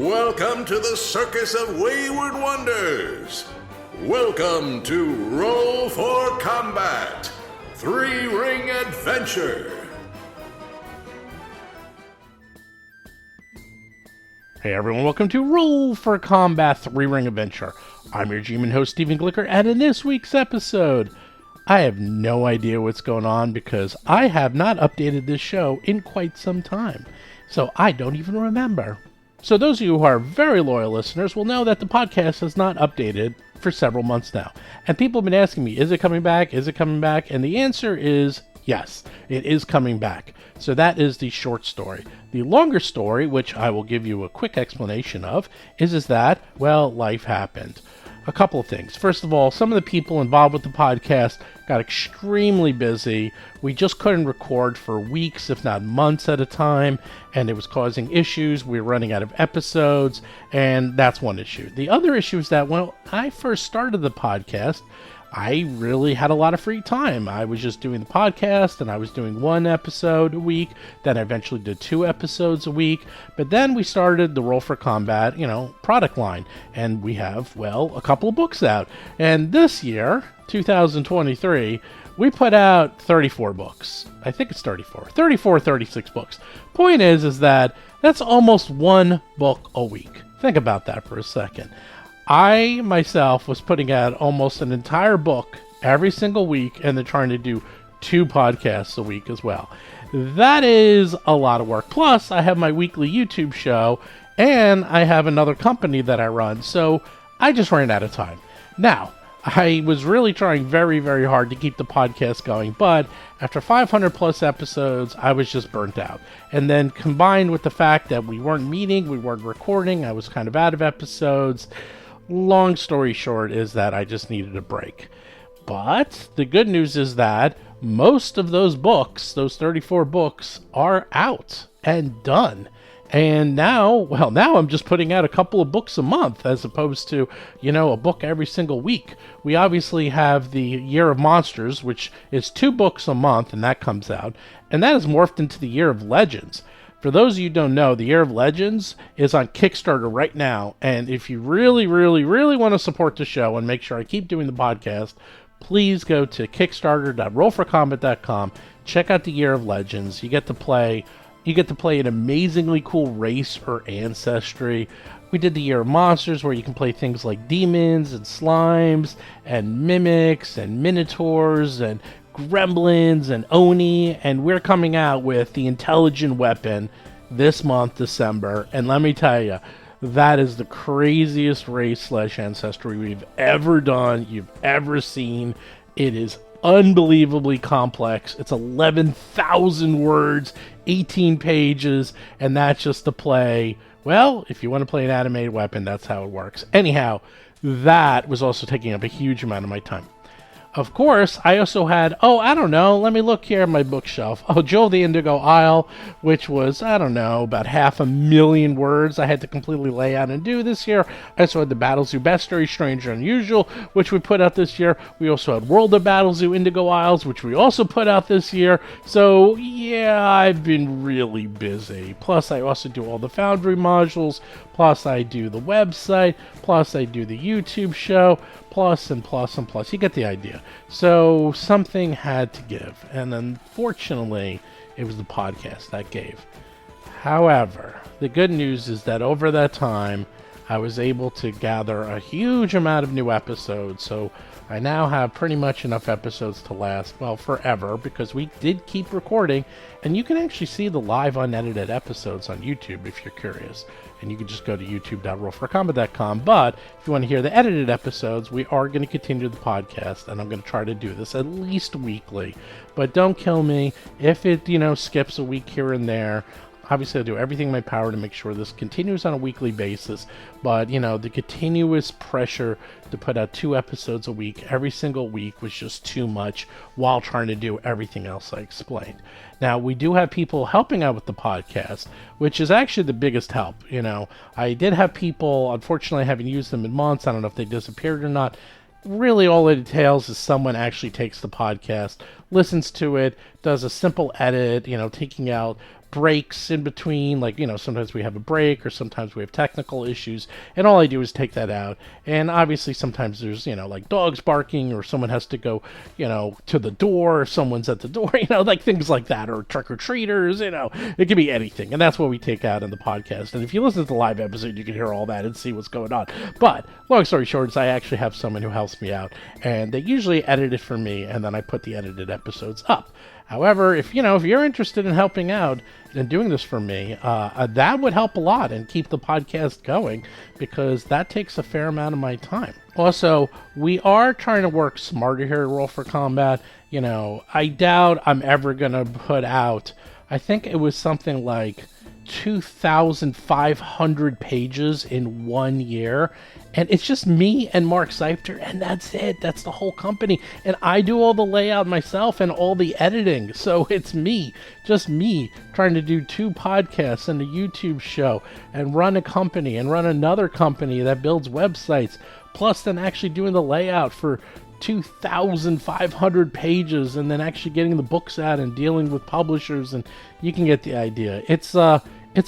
Welcome to the Circus of Wayward Wonders. Welcome to Roll for Combat, Three-Ring Adventure. Hey everyone, welcome to Roll for Combat, Three-Ring Adventure. I'm your GM and host, Stephen Glicker, and in this week's episode, I have no idea what's going on because I have not updated this show in quite some time, so I don't even remember. So those of you who are very loyal listeners will know that the podcast has not updated for several months now. And people have been asking me, is it coming back? Is it coming back? And the answer is yes, it is coming back. So that is the short story. The longer story, which I will give you a quick explanation of, is that, well, life happened. A couple of things. First of all, some of the people involved with the podcast got extremely busy. We just couldn't record for weeks, if not months at a time, and it was causing issues. We were running out of episodes, and that's one issue. The other issue is that when I first started the podcast, I really had a lot of free time. I was just doing the podcast, and I was doing one episode a week. Then I eventually did 2 episodes a week. But then we started the Roll for Combat, product line. And we have, well, a couple of books out. And this year, 2023, we put out 34 books. I think it's 34, 36 books. Point is that that's almost one book a week. Think about that for a second. I, myself, was putting out almost an entire book every single week and then trying to do 2 podcasts a week as well. That is a lot of work. Plus, I have my weekly YouTube show and I have another company that I run, so I just ran out of time. Now, I was really trying very, very hard to keep the podcast going, but after 500 plus episodes, I was just burnt out. And then combined with the fact that we weren't meeting, we weren't recording, I was kind of out of episodes. Long story short is that I just needed a break. But the good news is that most of those books, those 34 books, are out and done. And now I'm just putting out a couple of books a month as opposed to, a book every single week. We obviously have the Year of Monsters, which is 2 books a month, and that comes out. And that has morphed into the Year of Legends. For those of you who don't know, the Year of Legends is on Kickstarter right now, and if you really, really, really want to support the show and make sure I keep doing the podcast, please go to kickstarter.rollforcombat.com, check out the Year of Legends. You get to play an amazingly cool race or ancestry. We did the Year of Monsters, where you can play things like demons and slimes and mimics and minotaurs and gremlins and oni, and we're coming out with the intelligent weapon this month, December, and let me tell you, that is the craziest race / ancestry we've ever done, you've ever seen. It is unbelievably complex. It's 11,000 words, 18 pages, and that's just to play, well, if you want to play an animated weapon, that's how it works. Anyhow, that was also taking up a huge amount of my time. Of course, I also had, let me look here at my bookshelf. Joe the Indigo Isle, which was, about 500,000 words I had to completely lay out and do this year. I also had the Battle Zoo Bestiary, Strange and Unusual, which we put out this year. We also had World of Battle Zoo Indigo Isles, which we also put out this year. So, yeah, I've been really busy. Plus, I also do all the Foundry modules. Plus, I do the website. Plus, I do the YouTube show. Plus and plus and plus. You get the idea. So something had to give. And unfortunately, it was the podcast that gave. However, the good news is that over that time, I was able to gather a huge amount of new episodes. So I now have pretty much enough episodes to last, well, forever, because we did keep recording. And you can actually see the live unedited episodes on YouTube if you're curious. And you can just go to youtube.rollforcombat.com. But if you want to hear the edited episodes, we are going to continue the podcast, and I'm going to try to do this at least weekly. But don't kill me if it, skips a week here and there. Obviously, I'll do everything in my power to make sure this continues on a weekly basis. But, the continuous pressure to put out 2 episodes a week every single week was just too much while trying to do everything else I explained. Now, we do have people helping out with the podcast, which is actually the biggest help. I did have people, unfortunately, I haven't used them in months. I don't know if they disappeared or not. Really, all it entails is someone actually takes the podcast, listens to it, does a simple edit, taking out breaks in between, like, sometimes we have a break or sometimes we have technical issues, and all I do is take that out. And obviously sometimes there's, like dogs barking, or someone has to go, to the door, or someone's at the door, like things like that, or trick-or-treaters, it could be anything. And that's what we take out in the podcast. And if you listen to the live episode, you can hear all that and see what's going on. But long story short is I actually have someone who helps me out, and they usually edit it for me, and then I put the edited episodes up. However, if you're interested in helping out and doing this for me, that would help a lot and keep the podcast going, because that takes a fair amount of my time. Also, we are trying to work smarter here at Roll for Combat. I doubt I'm ever going to put out, I think it was something like 2,500 pages in 1 year, and it's just me and Mark Seifter, and that's it. That's the whole company, and I do all the layout myself and all the editing, so it's me, just me, trying to do 2 podcasts and a YouTube show, and run a company, and run another company that builds websites, plus then actually doing the layout for 2,500 pages, and then actually getting the books out and dealing with publishers, and you can get the idea. It's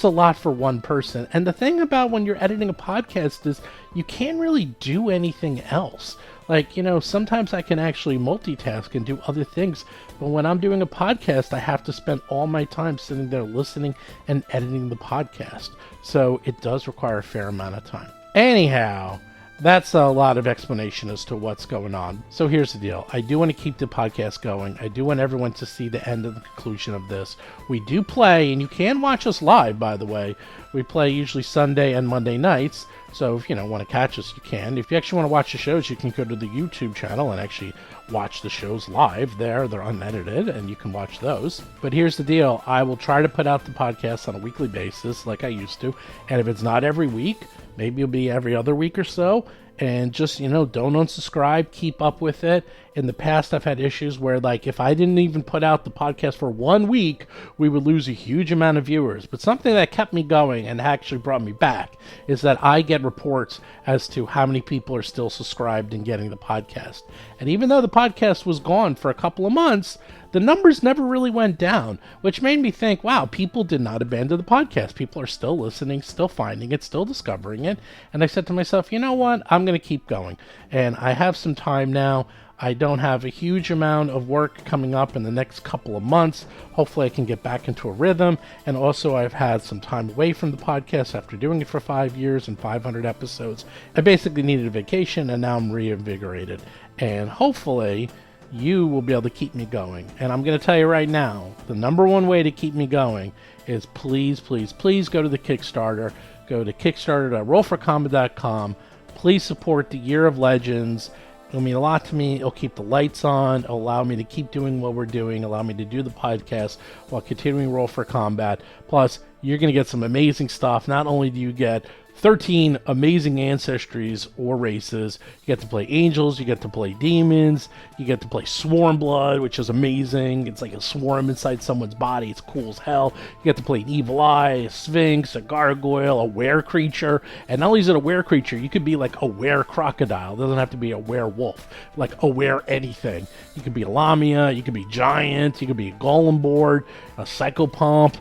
a lot for one person. And the thing about when you're editing a podcast is you can't really do anything else. Like, sometimes I can actually multitask and do other things, but when I'm doing a podcast, I have to spend all my time sitting there listening and editing the podcast. So it does require a fair amount of time. Anyhow, that's a lot of explanation as to what's going on. So here's the deal. I do want to keep the podcast going. I do want everyone to see the end of the conclusion of this. We do play, and you can watch us live, by the way. We play usually Sunday and Monday nights. So if you want to catch us, you can. If you actually want to watch the shows, you can go to the YouTube channel and actually watch the shows live there. They're unedited, and you can watch those. But here's the deal. I will try to put out the podcast on a weekly basis like I used to. And if it's not every week, maybe it'll be every other week or so. And just, don't unsubscribe. Keep up with it. In the past, I've had issues where, like, if I didn't even put out the podcast for 1 week, we would lose a huge amount of viewers. But something that kept me going and actually brought me back is that I get reports as to how many people are still subscribed and getting the podcast. And even though the podcast was gone for a couple of months, the numbers never really went down, which made me think, wow, people did not abandon the podcast. People are still listening, still finding it, still discovering it. And I said to myself, you know what? I'm going to keep going. And I have some time now. I don't have a huge amount of work coming up in the next couple of months. Hopefully I can get back into a rhythm. And also I've had some time away from the podcast after doing it for 5 years and 500 episodes. I basically needed a vacation, and now I'm reinvigorated. And hopefully you will be able to keep me going. And I'm going to tell you right now, the number one way to keep me going is please, please, please go to the Kickstarter. Go to kickstarter.rollforcombat.com. Please support the Year of Legends. It'll mean a lot to me. It'll keep the lights on. It'll allow me to keep doing what we're doing. Allow me to do the podcast while continuing Roll for Combat. Plus, you're going to get some amazing stuff. Not only do you get 13 amazing ancestries or races. You get to play angels, you get to play demons, you get to play swarm blood, which is amazing. It's like a swarm inside someone's body. It's cool as hell. You get to play an evil eye, a sphinx, a gargoyle, a were creature. And not only is it a were creature, you could be like a were crocodile. It doesn't have to be a werewolf, like a were anything. You could be a lamia, you could be giant, you could be a golem board, a psychopomp,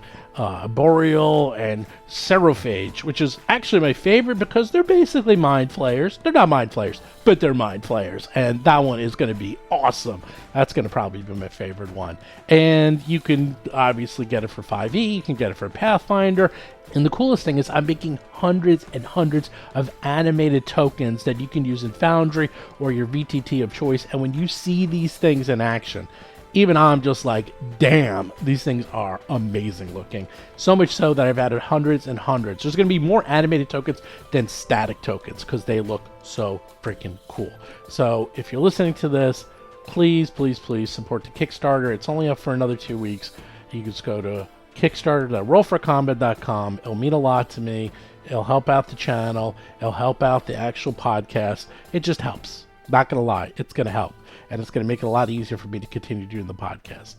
Boreal, and Serophage, which is actually my favorite because they're basically mind flayers. They're not mind flayers, but they're mind flayers, and that one is going to be awesome. That's going to probably be my favorite one. And you can obviously get it for 5e, you can get it for Pathfinder, and the coolest thing is I'm making hundreds and hundreds of animated tokens that you can use in Foundry or your VTT of choice, and when you see these things in action, even I'm just like, damn, these things are amazing looking. So much so that I've added hundreds and hundreds. There's going to be more animated tokens than static tokens because they look so freaking cool. So if you're listening to this, please, please, please support the Kickstarter. It's only up for another 2 weeks. You can just go to kickstarter.rollforcombat.com. It'll mean a lot to me. It'll help out the channel. It'll help out the actual podcast. It just helps. Not going to lie. It's going to help. And it's going to make it a lot easier for me to continue doing the podcast.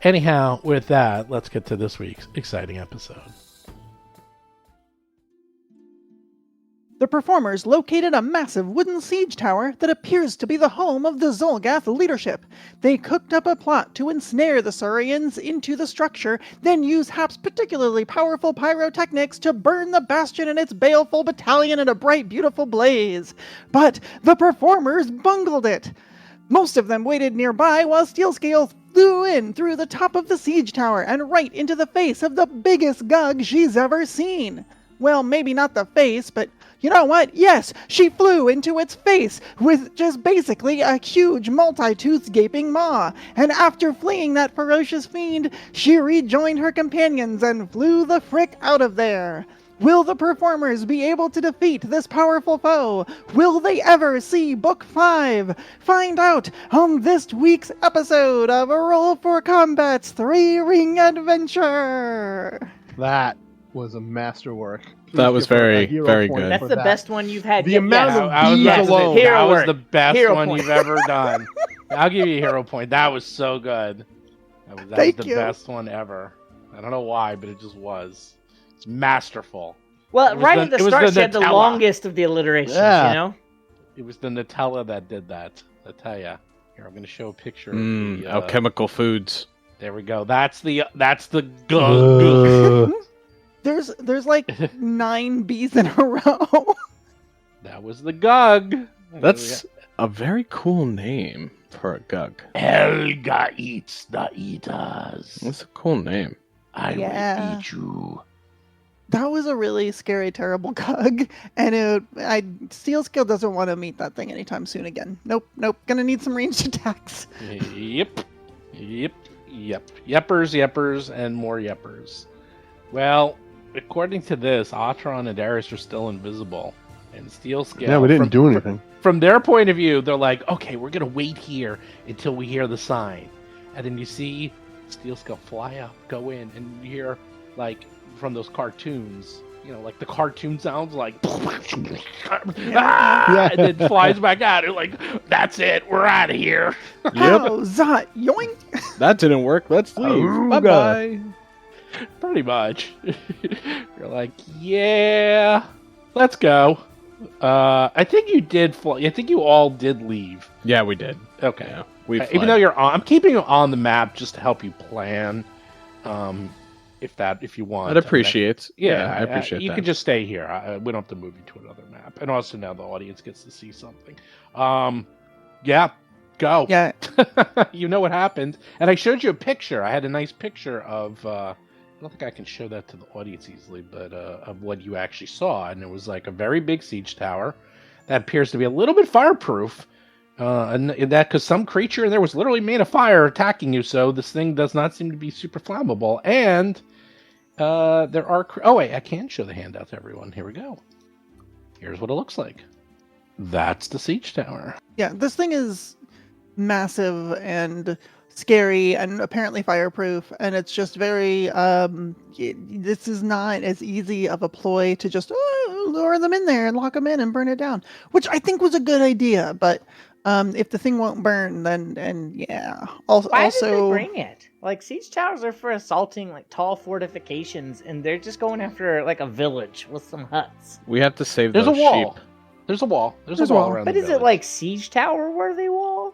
Anyhow, with that, let's get to this week's exciting episode. The performers located a massive wooden siege tower that appears to be the home of the Zolgath leadership. They cooked up a plot to ensnare the Saurians into the structure, then use Hap's particularly powerful pyrotechnics to burn the bastion and its baleful battalion in a bright, beautiful blaze. But the performers bungled it. Most of them waited nearby while Steelscale flew in through the top of the siege tower and right into the face of the biggest Gug she's ever seen. Well, maybe not the face, but you know what? Yes, she flew into its face with just basically a huge multi-toothed gaping maw. And after fleeing that ferocious fiend, she rejoined her companions and flew the frick out of there. Will the performers be able to defeat this powerful foe? Will they ever see Book 5? Find out on this week's episode of Roll for Combat's 3-Ring Adventure. That was a masterwork. That was very, very point good. That's for the that. best one you've had The yet. amount Yes. of I was bees about to say, alone. that Hero was work. the best Hero one point. you've ever done. I'll give you a hero point. That was so good. That was Thank the you. best one ever. I don't know why, but it just was. It's masterful. Well, It was right the- at the it was start, the she had the Nutella. longest of the alliterations, Yeah. you know? It was the Nutella that did that. I tell ya. Here, I'm going to show a picture of the... Alchemical foods. There we go. That's the Gong. There's like 9 bees in a row. That was the Gug. That's a very cool name for a Gug. Helga eats the eaters. That's a cool name. I Yeah. will eat you. That was a really scary, terrible Gug, and Steelscale doesn't want to meet that thing anytime soon again. Nope. Gonna need some ranged attacks. Yep. Yeppers, and more yeppers. Well, according to this, Atron and Darius are still invisible. And Steelscale... Yeah, we didn't do anything. From their point of view, they're like, okay, we're going to wait here until we hear the sign. And then you see Steelscale fly up, go in, and you hear, like, from those cartoons, you know, like the cartoon sounds like... ah! And then flies back out. You're like, that's it, we're out of here. Oh, Zot, yoink! That didn't work. Let's leave. Auga. Bye-bye. Pretty much. You're like, yeah, let's go. I think you did fly. I think you all did leave. Yeah, we did. Okay. Yeah, we Even though you're on, I'm keeping you on the map just to help you plan. If you want. I'd appreciate. Yeah, I appreciate you that. can just stay here. We don't have to move you to another map. And also now the audience gets to see something. Yeah, go. Yeah, You know what happened. And I showed you a picture. I had a nice picture of... I don't think I can show that to the audience easily, but of what you actually saw. And it was like a very big siege tower that appears to be a little bit fireproof. And that because some creature in there was literally made of fire attacking you, so this thing does not seem to be super flammable. And there are... Oh, wait, I can show the handout to everyone. Here we go. Here's what it looks like. That's the siege tower. yeah. This thing is massive and scary and apparently fireproof, and it's just very this is not as easy of a ploy to just lure them in there and lock them in and burn it down, which I think was a good idea. But if the thing won't burn, then yeah. Why did they bring it? Like, siege towers are for assaulting, like, tall fortifications, and they're just going after, like, a village with some huts. We have to save There's a those wall. sheep. There's a wall. There's There's a a wall wall. around But the is it village. like siege tower worthy wall?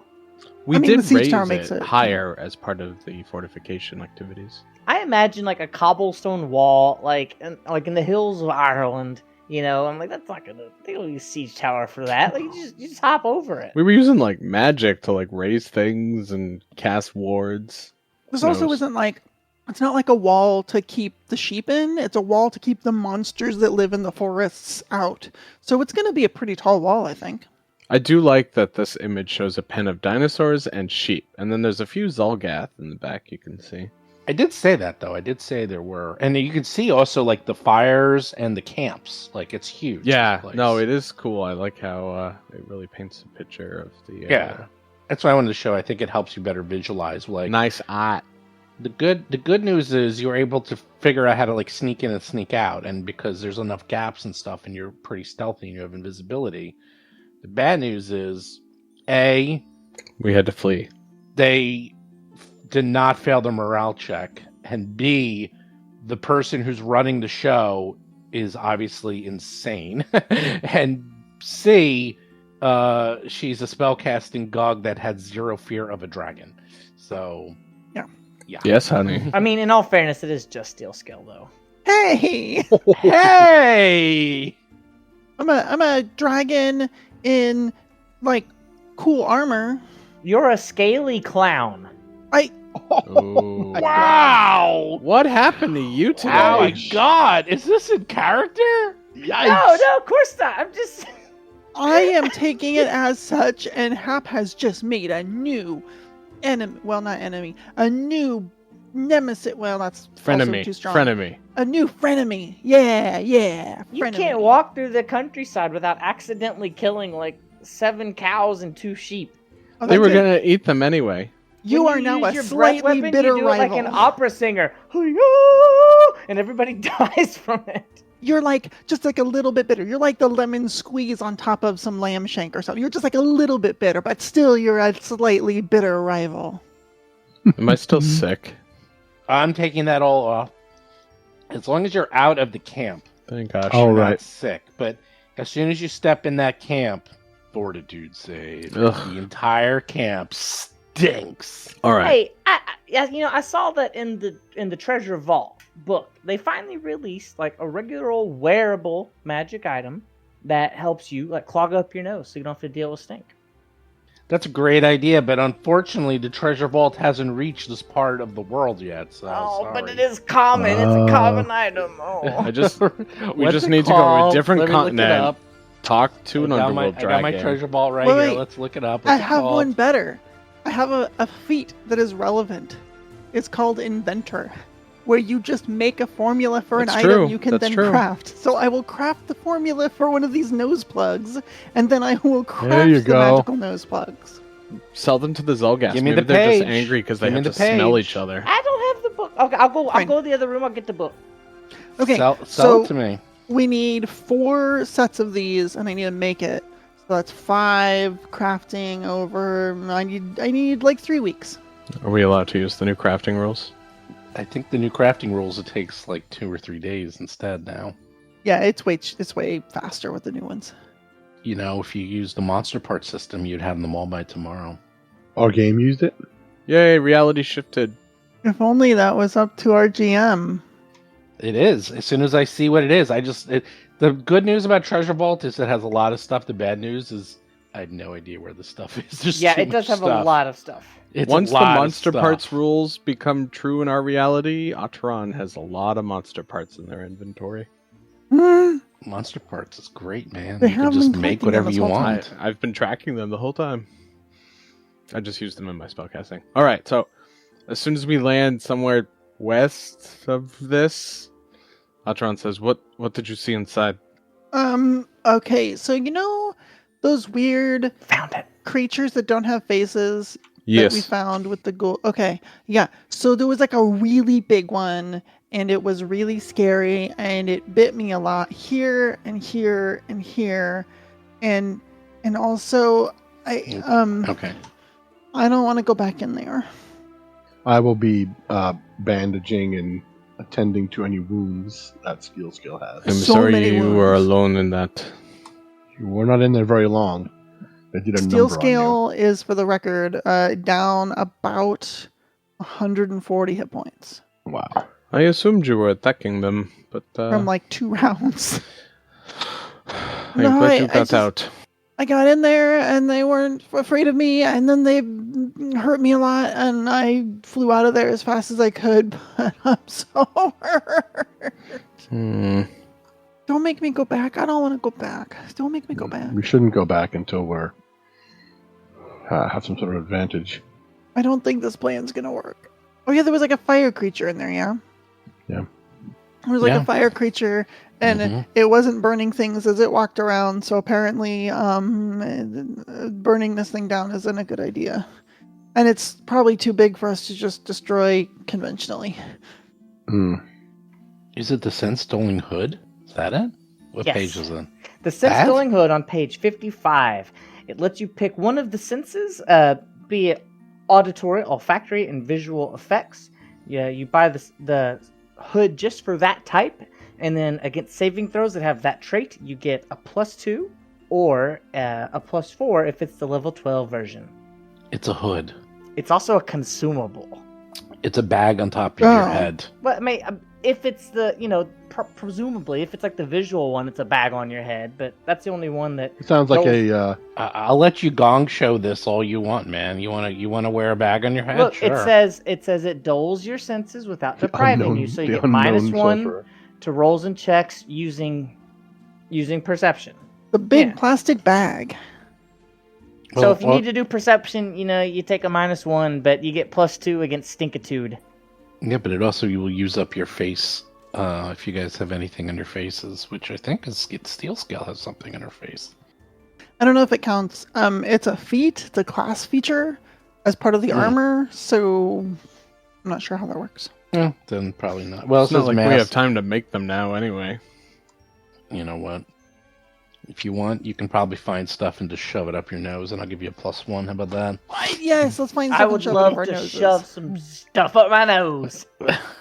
We I mean, the did siege raise tower makes it it- higher as part of the fortification activities. I imagine like a cobblestone wall, like in the hills of Ireland. You know, I'm like, that's not gonna. They don't use siege tower for that. Like, you just hop over it. We were using like magic to like raise things and cast wards. This Who also knows? isn't like, it's not like a wall to keep the sheep in. It's a wall to keep the monsters that live in the forests out. So it's going to be a pretty tall wall, I think. I do like that this image shows a pen of dinosaurs and sheep, and then there's a few Zolgath in the back you can see. I did say that though. I did say there were, and you can see also like the fires and the camps. Like it's huge. Yeah, place. no, it is cool. I like how it really paints a picture of the Yeah, that's what I wanted to show. I think it helps you better visualize. Like nice art. the good news is you're able to figure out how to like sneak in and sneak out, and because there's enough gaps and stuff, and you're pretty stealthy and you have invisibility. The bad news is, A, We had to flee. they did not fail the morale check, and B, the person who's running the show is obviously insane, and C, she's a spellcasting Gog that has zero fear of a dragon. So, yeah. Yes, honey. I mean, in all fairness, it is just steel skill, though. Hey, Hey! I'm a dragon in like cool armor. You're a scaly clown. Ooh. Wow! What happened to you today? Oh my god! Is this in character? No, of course not. I'm just. I am taking it as such, and Hap has just made a new enemy. Well, not enemy. A new nemesis. Well, that's also too strong. Frenemy. A new frenemy. Yeah. You Frenemy. can't walk through the countryside without accidentally killing like 7 cows and 2 sheep. Oh, They that's were it. gonna eat them anyway. You When are now use a your bright slightly weapon, bitter you do it rival. like an opera singer, "Hoo-yah!" and everybody dies from it. You're like just like a little bit bitter. You're like the lemon squeeze on top of some lamb shank or something. You're just like a little bit bitter, but still you're a slightly bitter rival. Am I still sick? I'm taking that all off. As long as you're out of the camp, Thank gosh. Oh, you're right. not sick. But as soon as you step in that camp, fortitude save. Ugh. The entire camp stinks. All right. Hey, I saw that in the Treasure Vault book. They finally released like a regular old wearable magic item that helps you like clog up your nose so you don't have to deal with stink. That's a great idea, but unfortunately, the treasure vault hasn't reached this part of the world yet. So But it is common. It's a common item. Oh. We just What's it need to go to a called? different Let me look it continent. up. Talk to an I got underworld I got my dragon. treasure vault right Wait, here. wait. Let's look it up. I What's it have called? one better. I have a feat that is relevant. It's called Inventor, where you just make a formula for an That's item true. you can That's then true. craft. So I will craft the formula for one of these nose plugs, and then I will craft you the go. magical nose plugs. Sell them to the Zolgaths. Give me Maybe the they're just page. angry because they Give me have to the smell page. each other. I don't have the book. Okay, I'll go Fine. to the other room. I'll get the book. Okay, Sell so it to me. we need 4 sets of these, and I need to make it. So that's 5 crafting over. I need like 3 weeks. Are we allowed to use the new crafting rules? I think the new crafting rules, it takes like 2 or 3 days instead now. Yeah, it's way faster with the new ones. You know, if you use the monster part system, you'd have them all by tomorrow. Our game used it. Yay, reality shifted. If only that was up to our GM. It is. As soon as I see what it is, the good news about Treasure Vault is it has a lot of stuff. The bad news is I have no idea where the stuff is. There's Yeah, too it does much have a stuff. lot of stuff. It's Once a the lot of monster stuff. parts rules become true in our reality, Atron has a lot of monster parts in their inventory. Hmm. Monster parts is great, man. They You can have just been make collecting them whatever this you whole time. want. I've been tracking them the whole time. I just used them in my spellcasting. All right, so as soon as we land somewhere west of this, Atron says, "What did you see inside?" Okay, so you know those weird Found it. creatures that don't have faces that we found with the gold? Okay, yeah. So there was like a really big one, and it was really scary, and it bit me a lot here and here and here, and also Okay. I don't want to go back in there. I will be bandaging and attending to any wounds that Steel Skill has. I'm So sorry many you were wounds. alone in that. You were not in there very long. They did a Steel number on scale is, for the record, down about 140 hit points you. Wow. I assumed you were attacking them, but from like 2 rounds. I'm No, glad I you got just- out. I got in there and they weren't afraid of me, and then they hurt me a lot, and I flew out of there as fast as I could, but I'm so hurt. Don't make me go back. I don't want to go back. Don't make me go back. We shouldn't go back until we're have some sort of advantage. I don't think this plan's gonna work. Oh yeah, there was like a fire creature in there, yeah? Yeah. There was like Yeah. a fire creature, and Mhm. it wasn't burning things as it walked around, so apparently burning this thing down isn't a good idea. And it's probably too big for us to just destroy conventionally. Hmm. Is it the Sense Stolen Hood? Is that it? What Yes. page is it? The sense That? filling hood on page 55. It lets you pick one of the senses, be it auditory, olfactory, and visual effects. Yeah, you buy the hood just for that type, And then against saving throws that have that trait, you get a +2 or a +4 if it's the level 12 version. It's a hood. It's also a consumable. It's a bag on top of your head. But if it's the, presumably, if it's like the visual one, it's a bag on your head. But that's the only one that... It sounds like a... I'll let you Gong show this all you want, man. You wanna wear a bag on your head? Look, sure. it says it dulls your senses without depriving you. So you get -1 to rolls and checks using perception. The big plastic bag. So if you need to do perception, you take a -1, but you get +2 against stinkitude. Yeah, but it also will use up your face if you guys have anything on your faces, which I think is Steel Scale has something on her face. I don't know if it counts. It's a feat, it's a class feature as part of the armor, so I'm not sure how that works. Yeah, then probably not. Well, it's not like we have time to make them now anyway. You know what? If you want, you can probably find stuff and just shove it up your nose, and I'll give you a +1. How about that? Yes, let's find stuff I and would shove it up love our to noses. shove some stuff up my nose.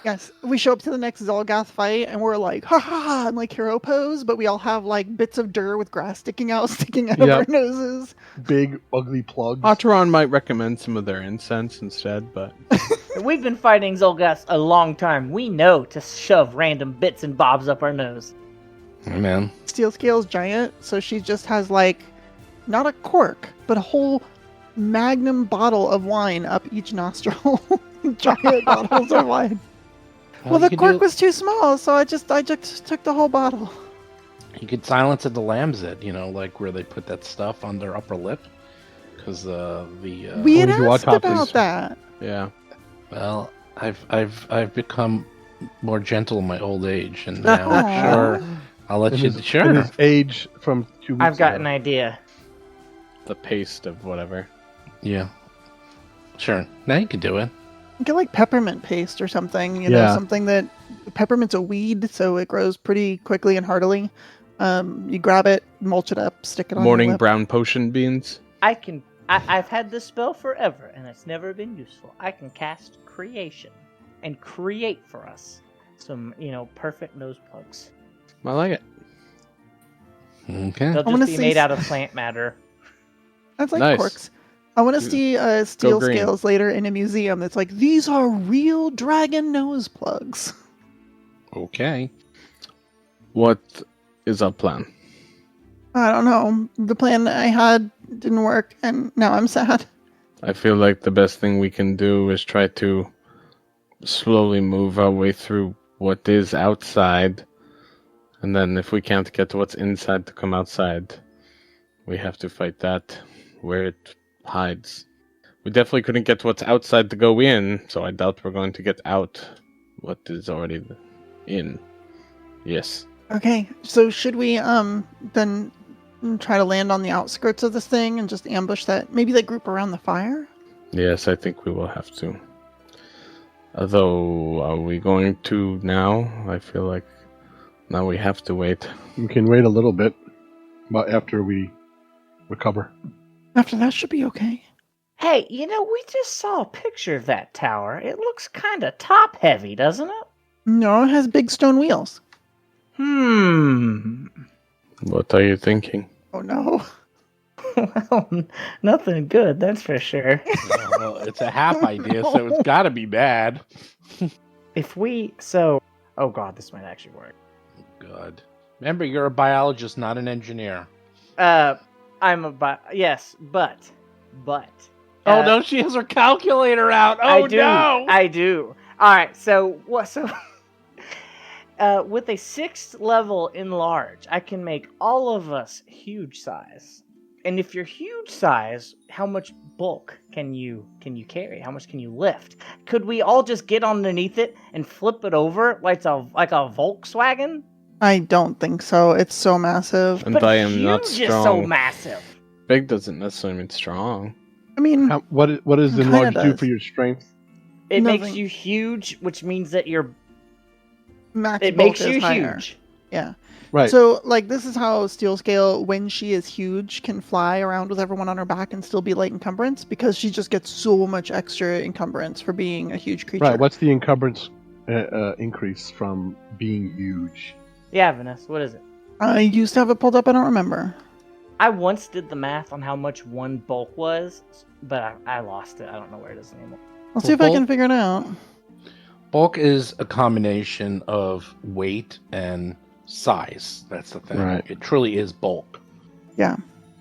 Yes, we show up to the next Zolgath fight, and we're like, ha ha ha, and like hero pose, but we all have like bits of dirt with grass sticking out of our noses. Big, ugly plugs. Ataran might recommend some of their incense instead, but... We've been fighting Zolgath a long time. We know to shove random bits and bobs up our nose. Hey, man. Steel Scale's giant, so she just has like, not a cork, but a whole magnum bottle of wine up each nostril. Giant bottles of wine. Well, the cork was too small, so I just took the whole bottle. You could silence it to lambs it, like where they put that stuff on their upper lip, because we had asked about that. Yeah. Well, I've become more gentle in my old age, and now sure. I'll let you. Sure. In his age from 2 weeks I've got ago. an idea. The paste of whatever. Yeah. Sure. Now you can do it. Get like peppermint paste or something. You know, something that peppermint's a weed, so it grows pretty quickly and heartily. You grab it, mulch it up, stick it on Morning your lip. brown potion beans. I've had this spell forever, and it's never been useful. I can cast creation and create for us some, perfect nose plugs. I like it. Okay. They'll just be made out of plant matter. That's like Nice. corks. I want to see steel green. scales later in a museum that's like, these are real dragon nose plugs. Okay. What is our plan? I don't know. The plan I had didn't work, and now I'm sad. I feel like the best thing we can do is try to slowly move our way through what is outside. And then if we can't get to what's inside to come outside, we have to fight that where it hides. We definitely couldn't get to what's outside to go in, so I doubt we're going to get out what is already in. Yes. Okay, so should we then try to land on the outskirts of this thing and just ambush maybe that group around the fire? Yes, I think we will have to. Although, are we going to now? I feel like now we have to wait. We can wait a little bit, but after we recover. After that should be okay. Hey, we just saw a picture of that tower. It looks kind of top-heavy, doesn't it? No, it has big stone wheels. What are you thinking? Oh no. Well, nothing good, that's for sure. Well, it's a half idea, so it's got to be bad. Oh god, this might actually work. God. Remember, you're a biologist, not an engineer. Yes, but. Oh no, she has her calculator out. Oh no! I do. All right, so what? So, with a 6th level enlarge, I can make all of us huge size. And if you're huge size, how much bulk can you carry? How much can you lift? Could we all just get underneath it and flip it over like a Volkswagen? I don't think so. It's so massive. And But I am huge not is so strong. massive. Big doesn't necessarily mean strong. I mean, What does the It kinda enlarge do does. for your strength? It makes Nothing. you huge, which means that max it bulk makes is you higher. huge. Yeah. Right. So, like, this is how Steel Scale, when she is huge, can fly around with everyone on her back and still be light encumbrance, because she just gets so much extra encumbrance for being a huge creature. Right. What's the encumbrance increase from being huge? Yeah, Vanessa, what is it? I used to have it pulled up. I don't remember. I once did the math on how much one bulk was, but I lost it. I don't know where it is anymore. I'll see if I can bulk- figure it out. Bulk is a combination of weight and size. That's the thing. Right. It truly is bulk. Yeah.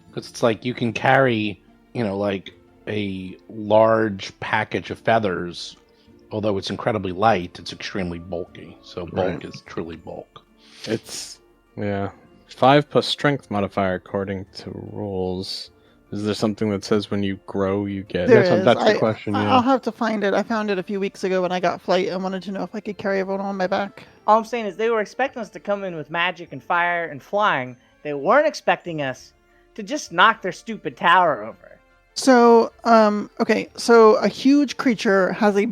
Because it's like you can carry, like a large package of feathers. Although it's incredibly light, it's extremely bulky. So bulk Right. is truly bulk. It's 5 plus strength modifier according to rules. Is there something that says when you grow you get? There That's- is. that's the question, yeah. I'll have to find it. I found it a few weeks ago when I got flight and wanted to know if I could carry everyone on my back. All I'm saying is they were expecting us to come in with magic and fire and flying. They weren't expecting us to just knock their stupid tower over. So, okay, so a huge creature has a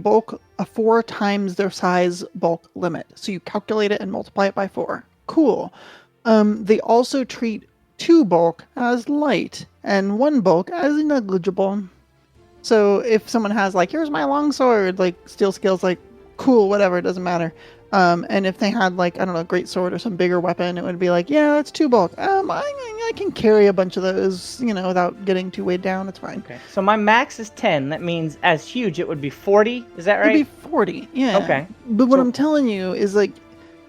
4 times their size bulk limit. So you calculate it and multiply it by 4. Cool. They also treat 2 bulk as light and 1 bulk as negligible. So if someone has like, here's my longsword, like steel scales, like cool, whatever, it doesn't matter. And if they had like, I don't know, a great sword or some bigger weapon, it would be like, yeah, that's 2 bulk. I can carry a bunch of those, without getting too weighed down. It's fine. Okay, so my max is 10. That means as huge it would be 40. Is that right? It'd be 40, yeah. Okay. But what So- I'm telling you is like,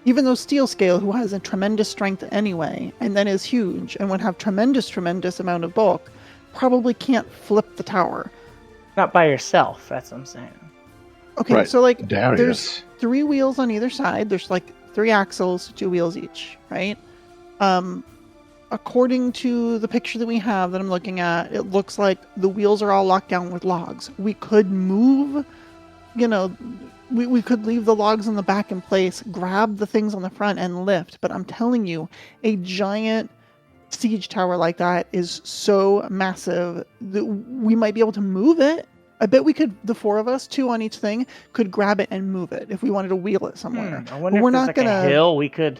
even though Steel Scale, who has a tremendous strength anyway, and then is huge and would have tremendous amount of bulk, probably can't flip the tower. Not by yourself, that's what I'm saying. Okay, Right. so like Darius. there's 3 wheels on either side. There's like 3 axles, 2 wheels each, right? According to the picture that we have that I'm looking at, it looks like the wheels are all locked down with logs. We could move, we could leave the logs in the back in place, grab the things on the front and lift. But I'm telling you, a giant siege tower like that is so massive that we might be able to move it. I bet we could, the 4 of us, 2 on each thing, could grab it and move it if we wanted to wheel it somewhere. I wonder But if we're there's not like a gonna. hill we could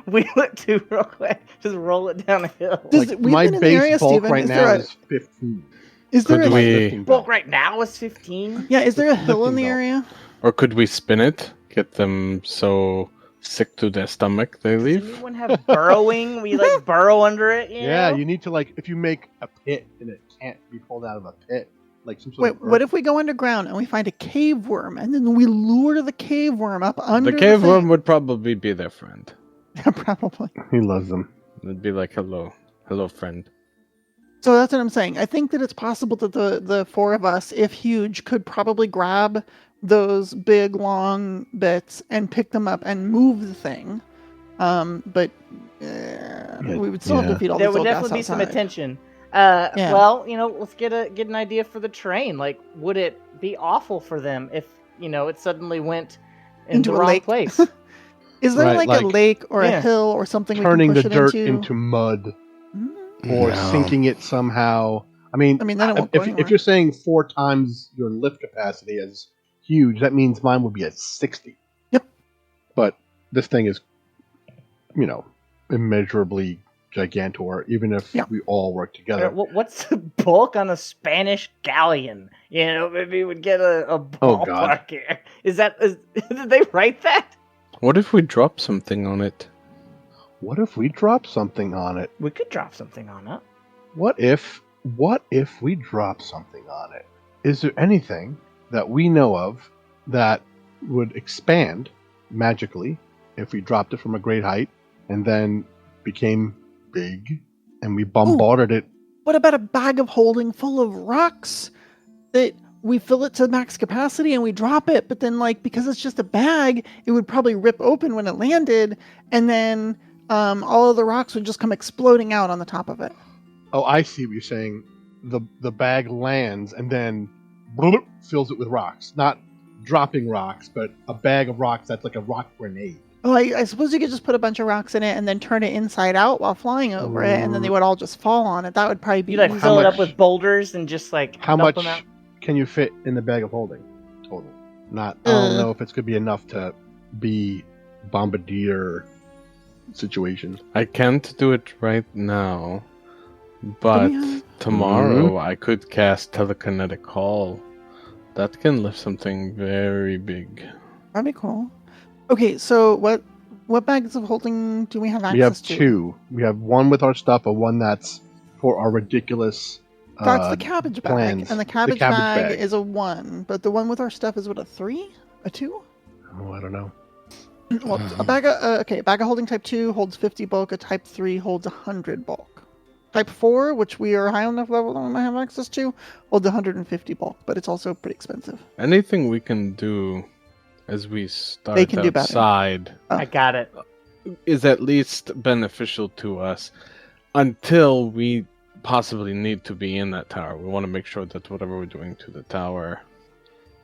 wheel it to real quick. Just roll it down a hill. Does- Like, we've my been in the base area, bulk Steven. right Is now there a- is 15. Is there Could a, we- Lifting Bulk belt. right now is 15? yeah? Is there a hill in lifting the belt. area? Or could we spin it? Get them so sick to their stomach they Does leave? anyone have burrowing? We like burrow under it, Yeah, know? you need to like if you make a pit and it can't be pulled out of a pit, like some sort Wait, of what if we go underground and we find a cave worm and then we lure the cave worm up under The cave worm thing? would probably be their friend. Yeah, probably. he loves them. It'd be like, hello, friend. So that's what I'm saying. I think that it's possible that the 4 of us, if huge, could probably grab those big long bits and pick them up and move the thing. But we would still have to yeah. feed all There the would Zolgaths definitely be some outside. attention. Yeah. Well, let's get an idea for the train. Like, would it be awful for them if, it suddenly went in Into the a wrong lake. place? Is there Right, like a like- lake or Yeah. a hill or something Turning we the can push dirt it into mud Mm. or No. sinking it somehow. I mean, I mean, then it won't go if anywhere. you're saying 4 times your lift capacity is huge, that means mine would be at 60. Yep. But this thing is, immeasurably gigantor, even if Yeah. we all work together. What's the bulk on a Spanish galleon? Maybe we'd get a Oh, ballpark God. here. Did they write that? What if we drop something on it? What if we drop something on it? We could drop something on it. What if we drop something on it? Is there anything that we know of that would expand magically if we dropped it from a great height and then became big and we bombarded it? What about a bag of holding full of rocks that we fill it to max capacity and we drop it, but then because it's just a bag, it would probably rip open when it landed, and then all of the rocks would just come exploding out on the top of it. Oh, I see what you're saying. The bag lands and then bloop, fills it with rocks. Not dropping rocks, but a bag of rocks that's like a rock grenade. Oh, I suppose you could just put a bunch of rocks in it and then turn it inside out while flying over it, and then they would all just fall on it. That would probably be You easy. fill it up much- with boulders and just How dump much them out? can you fit in the bag of holding total? Not, I don't know if it's going to be enough to be bombardier situation. I can't do it right now, but Yeah. tomorrow I could cast telekinetic call. That can lift something very big. That'd be cool. Okay, so what What bags of holding do we have access We have to? 2. We have one with our stuff, and one that's for our ridiculous. That's the cabbage bag, plans. and the cabbage bag is a 1, but the one with our stuff is what, a 3? A 2? Oh, I don't know. Well, a bag of a bag of holding type 2 holds 50 bulk. A type 3 holds 100 bulk. Type 4, which we are high enough level that we might have access to, holds 150 bulk, but it's also pretty expensive. Anything we can do as we start They can do better. outside I got it. is at least beneficial to us until we possibly need to be in that tower. We want to make sure that whatever we're doing to the tower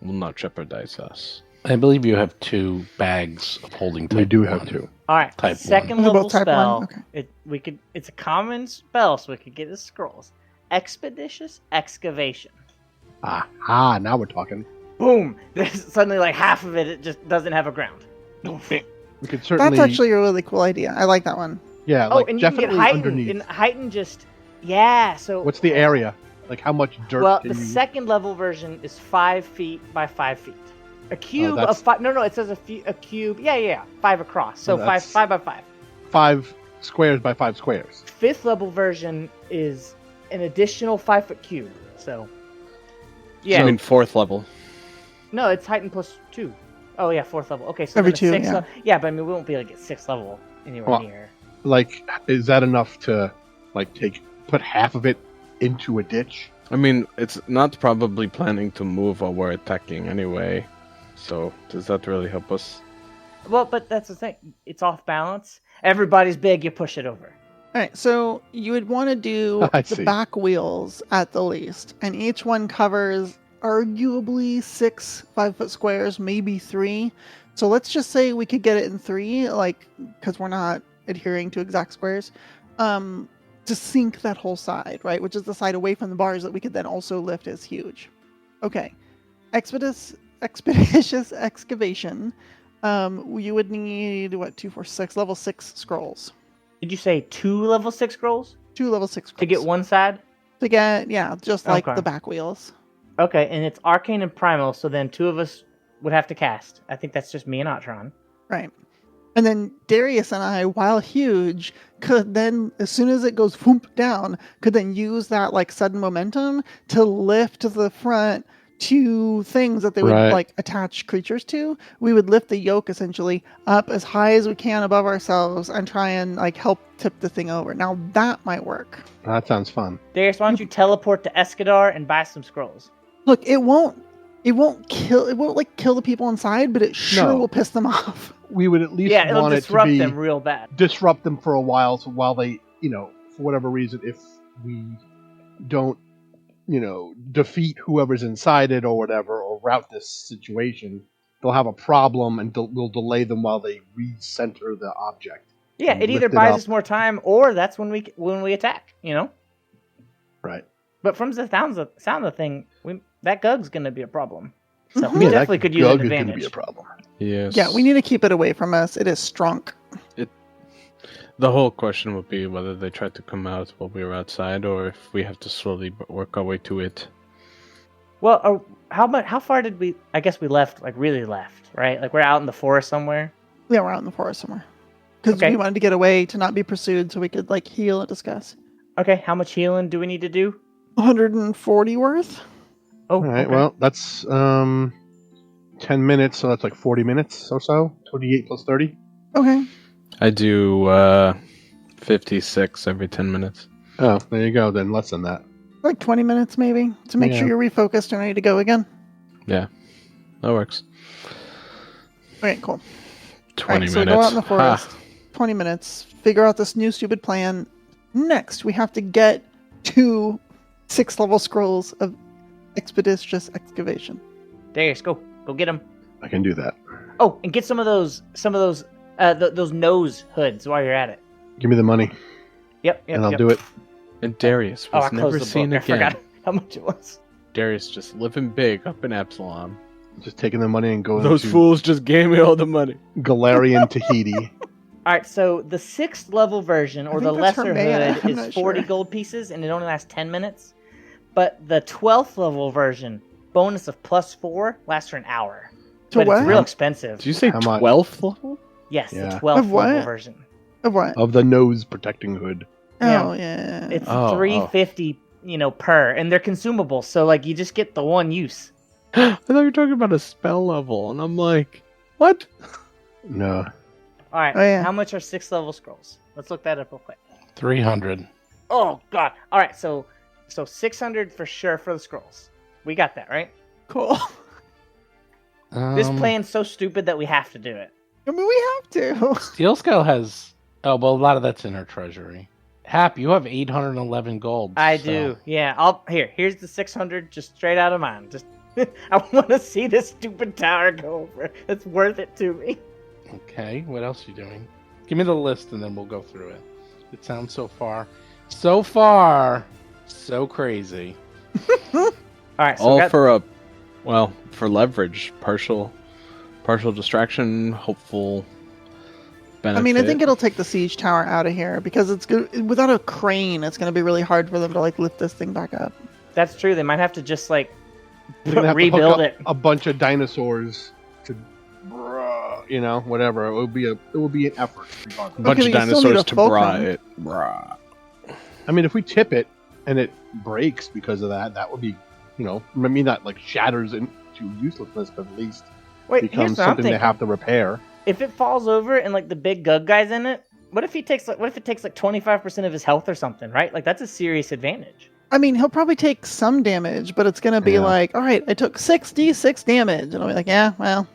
will not jeopardize us. I believe you have 2 bags of holding type. We do 1. have 2. All right, Type second one. level Both type spell. one? Okay. It's a common spell, so we could get the scrolls. Expeditious excavation. Aha, now we're talking. Boom! There's suddenly like half of it just doesn't have a ground. We could certainly. That's actually a really cool idea. I like that one. Yeah, Oh, like and you can get definitely heightened. underneath. And heightened just So What's the area? Like how much dirt Well, can the you... second level version is 5 feet by 5 feet. A cube that's- of 5. No, it says a cube. Yeah, 5 across. So Oh, that's- 5 by 5. 5 squares by 5 squares. Fifth level version is an additional 5-foot cube. So yeah, I mean, 4th level. no, it's heightened plus 2. Oh yeah, 4th level. Okay, so Every then a 2, sixth yeah. Yeah, but I mean, we won't be able to get 6th level anywhere Well, near. Like, is that enough to like put half of it into a ditch? I mean, it's not probably planning to move while we're attacking anyway. So, does that really help us? Well, but that's the thing. It's off balance. Everybody's big. You push it over. All right, so you would want to do I the see. back wheels at the least, and each one covers arguably 6 5-foot squares, maybe 3. So let's just say we could get it in 3, like, because we're not adhering to exact squares, to sink that whole side, right? Which is the side away from the bars that we could then also lift as huge. Okay, expeditious excavation. You would need what, 2, 4, 6, level 6 scrolls. Did you say 2 level 6 scrolls 2 level 6 scrolls to get one side? To get, yeah, just like Okay. the back wheels. Okay, and it's arcane and primal. So then 2 of us would have to cast. I think that's just me and Otron. Right. And then Darius and I, while huge, could then, as soon as it goes whoop down, could then use that like sudden momentum to lift to the front 2 things that they would Right. like attach creatures to. We would lift the yoke essentially up as high as we can above ourselves and try and like help tip the thing over. Now that might work. That sounds fun. Darius, why don't you teleport to Escadar and buy some scrolls? Look, it won't kill the people inside, but it sure No. will piss them off. We would at least Yeah, it'll want it to disrupt be them real bad. disrupt them for a while. So while they, for whatever reason, if we don't, defeat whoever's inside it or whatever, or route this situation, they'll have a problem and we'll delay them while they recenter the object. Yeah, and it either lift it buys up. us more time or that's when we attack. Right. But from the sound of the thing, that Gug's gonna be a problem. So Mhm. we Yeah, definitely could use an Gug is going to advantage. be a problem. Yes. Yeah, we need to keep it away from us. It is strong. The whole question would be whether they try to come out while we were outside, or if we have to slowly work our way to it. Well, how far did we? I guess we left, like really left, right? Like we're out in the forest somewhere. Yeah, we're out in the forest somewhere. Because Okay. we wanted to get away to not be pursued so we could like heal and discuss. Okay, how much healing do we need to do? 140 worth? Oh, All right. okay. Well, that's 10 minutes, so that's like 40 minutes or so. 28 plus 30. Okay. I do 56 every 10 minutes. Oh, there you go. Then less than that. Like 20 minutes maybe to make Yeah. sure you're refocused and ready to go again. That works. Okay, cool. 20 Alright, so we minutes. go out in the forest. 20 minutes. Figure out this new stupid plan. Next, we have to get 2 6-level scrolls of expeditious excavation. Darius, go get them. I can do that. Oh, and get some of those those nose hoods while you're at it. Give me the money, Yep. and I'll do it. And Darius Oh, was I never closed the seen book. I again. forgot how much it was. Darius just living big up in Absalom. Just taking the money and going Those to fools just gave me all the money. Galarian Tahiti. All right, so the 6th level version, or I the think that's lesser Hermea, hood, I'm is not 40 sure. gold pieces, and it only lasts 10 minutes. But the 12th level version, bonus of +4, lasts for an hour. To but what? it's real expensive. Did you say How much? 12th level? Yes, Yeah. the 12th Of what? level version. Of what? Of the nose protecting hood. Oh, yeah. It's Oh, $3.50, per, and they're consumable, so like you just get the one use. I thought you were talking about a spell level, and I'm like, what? No. All right, Oh, yeah. how much are 6th level scrolls? Let's look that up real quick. 300. Oh god! All right, so 600 for sure for the scrolls. We got that right. Cool. This plan's so stupid that we have to do it. I mean, we have to. Steel Scale has. Oh, well, a lot of that's in her treasury. Hap, you have 811 gold. I so- do. Yeah. Here's the 600, just straight out of mine. Just I want to see this stupid tower go over. It's worth it to me. Okay, what else are you doing? Give me the list and then we'll go through it. It sounds so far, so crazy. All right. So All we got- for leverage, partial distraction, hopeful benefit. I mean, I think it'll take the siege tower out of here because it's good. Without a crane, it's going to be really hard for them to like lift this thing back up. That's true. They might have to just like We're gonna have to rebuild hook up it. a bunch of dinosaurs to, whatever. It will be an effort. Regardless. a bunch Okay, of but you still need dinosaurs a to fulcrum. bra it. Brah. I mean, if we tip it and it breaks because of that, that would be, maybe not like shatters into uselessness, but at least Wait, becomes here's what I'm something they thinking. have to repair. If it falls over and like the big Gug guy's in it, what if it takes like 25% of his health or something, right? Like that's a serious advantage. I mean, he'll probably take some damage, but it's going to be Yeah. like, all right, I took 6d6 damage. And I'll be like, yeah, well.